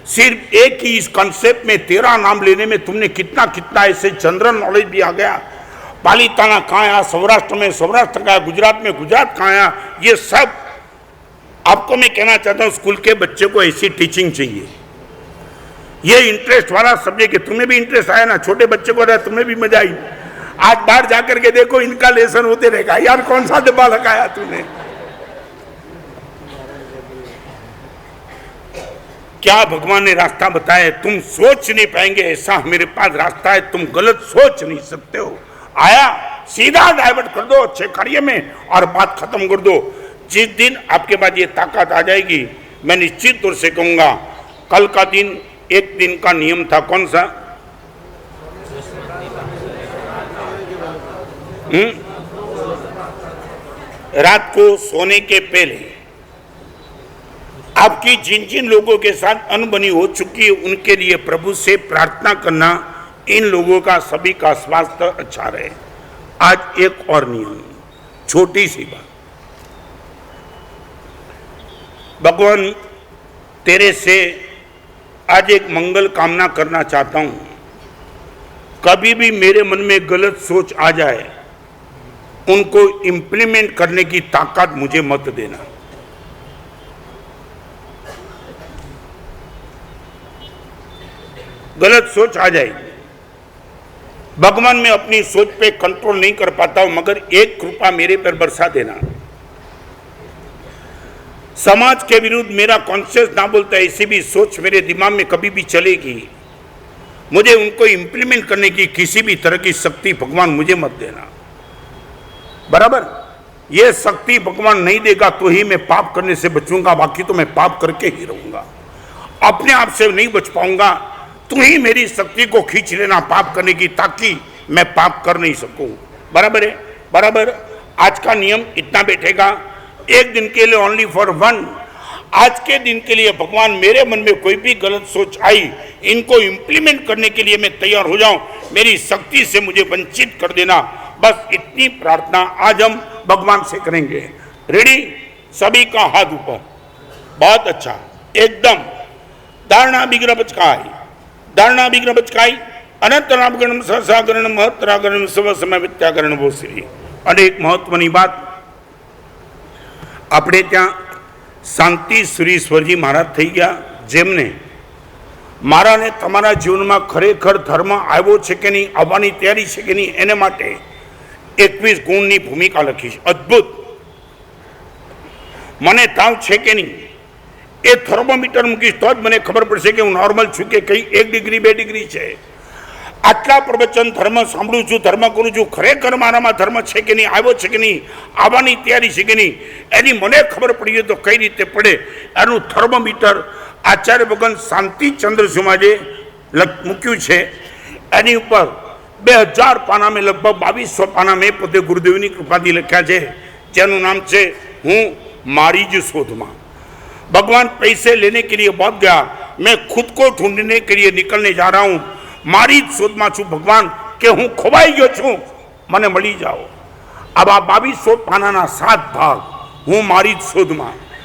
सिर्फ एक ही इस कॉन्सेप्ट में 13 नाम लेने में तुमने कितना कितना ऐसे जनरल नॉलेज भी आ गया। पालीताना कहाँ आया, सौराष्ट्र में सौराष्ट्र का, गुजरात में गुजरात कहाँ आया, ये सब आपको मैं कहना चाहता हूँ स्कूल के बच्चे को ऐसी टीचिंग चाहिए। ये इंटरेस्ट वाला सब्जेक्ट है, तुम्हें भी इंटरेस्ट आया ना, छोटे बच्चे को रहा तुम्हें भी मजा आई। आज बाहर जाकर के देखो इनका लेसन होते रहेगा, यार कौन सा डब्बा लगाया तूने, क्या भगवान ने रास्ता बताया, तुम सोच नहीं पाएंगे ऐसा मेरे पास रास्ता है, तुम गलत सोच नहीं सकते हो। आया सीधा डाइवर्ट कर दो अच्छे कार्य में और बात खत्म कर दो। जिस दिन आपके पास ये ताकत आ जाएगी, मैं निश्चित तौर से कहूंगा, कल का दिन एक दिन का नियम था, कौन सा? रात को सोने के पहले आपकी जिन जिन लोगों के साथ अनबनी हो चुकी है उनके लिए प्रभु से प्रार्थना करना, इन लोगों का सभी का स्वास्थ्य अच्छा रहे। आज एक और नियम, छोटी सी बात, भगवान तेरे से आज एक मंगल कामना करना चाहता हूं, कभी भी मेरे मन में गलत सोच आ जाए उनको इंप्लीमेंट करने की ताकत मुझे मत देना। गलत सोच आ जाएगी, भगवान मैं अपनी सोच पे कंट्रोल नहीं कर पाता हूं, मगर एक कृपा मेरे पर बरसा देना। समाज के विरुद्ध मेरा कॉन्शियस ना बोलता ऐसी भी सोच मेरे दिमाग में कभी भी चलेगी, मुझे उनको इंप्लीमेंट करने की किसी भी तरह की शक्ति भगवान मुझे मत देना। बराबर, ये शक्ति भगवान नहीं देगा तो ही मैं पाप करने से बचूंगा, बाकी तो मैं पाप करके ही रहूंगा। अपने आप से नहीं बच पाऊंगा, तू ही मेरी शक्ति को खींच लेना पाप करने की, ताकि मैं पाप कर नहीं सकूं। बराबर है, बराबर। आज का नियम इतना बैठेगा, एक दिन के लिए ओनली फॉर वन। आज के दिन के लिए भगवान मेरे मन में कोई भी गलत सोच आई, इनको इंप्लीमेंट करने के लिए मैं तैयार हो जाऊं, मेरी शक्ति से मुझे वंचित कर देना। बस इतनी प्रार्थना आज हम भगवान से करेंगे। रेडी? सभी का हाथ ऊपर। बहुत अच्छा, एकदम। धारणा विग्रह बचकाई, धारणा विग्रह बचकाई, अनंत नामगणम सहसागरणम महत्रागरणम स्व समय वित्यागरण वो श्री। अनेक महत्वनी बात આપણે ત્યાં શાંતિ સુરીશ્વરજી મહારાજ થઈ ગયા, જેમને મારા ને તમારા જીવનમાં ખરેખર ધર્મ આવ્યો છે કે નહીં, આવવાની તૈયારી છે કે નહીં, એને માટે 21 ગુણની ભૂમિકા લખી છે। અદ્ભુત। મને તાવ છે કે નહીં એ થર્મોમીટર મૂકીશ તો જ મને ખબર પડશે કે હું નોર્મલ છું કે કઈ 1 ડિગ્રી 2 ડિગ્રી છે। આટલા પ્રવચન ધર્મ સાંભળું છું, ધર્મ કરું છું, ખરેખર મારામાં ધર્મ છે કે નહીં, આવ્યો છે કે નહીં, આવવાની તૈયારી છે કે નહીં, એની મને ખબર પડી હોય તો કઈ રીતે પડે એનું થર્મોમીટર આચાર્ય ભગવાન શાંતિચંદ્રસુમાજે મૂક્યું છે। એની ઉપર 2000 પાના મેં લગભગ 2200 પાના મેં પોતે ગુરુદેવની કૃપાથી લખ્યા છે, જેનું નામ છે હું મારી જ શોધમાં। भगवान पैसे लेने के लिए बहुत गया, मैं खुद को ढूंढने के लिए निकलने जा रहा हूं, मारी शोध में छू भगवान के हूँ खोवाई गयो छू, मने मળી जाओ। अब आ 2200 पाना 7 भाग हूँ मारी शोध में।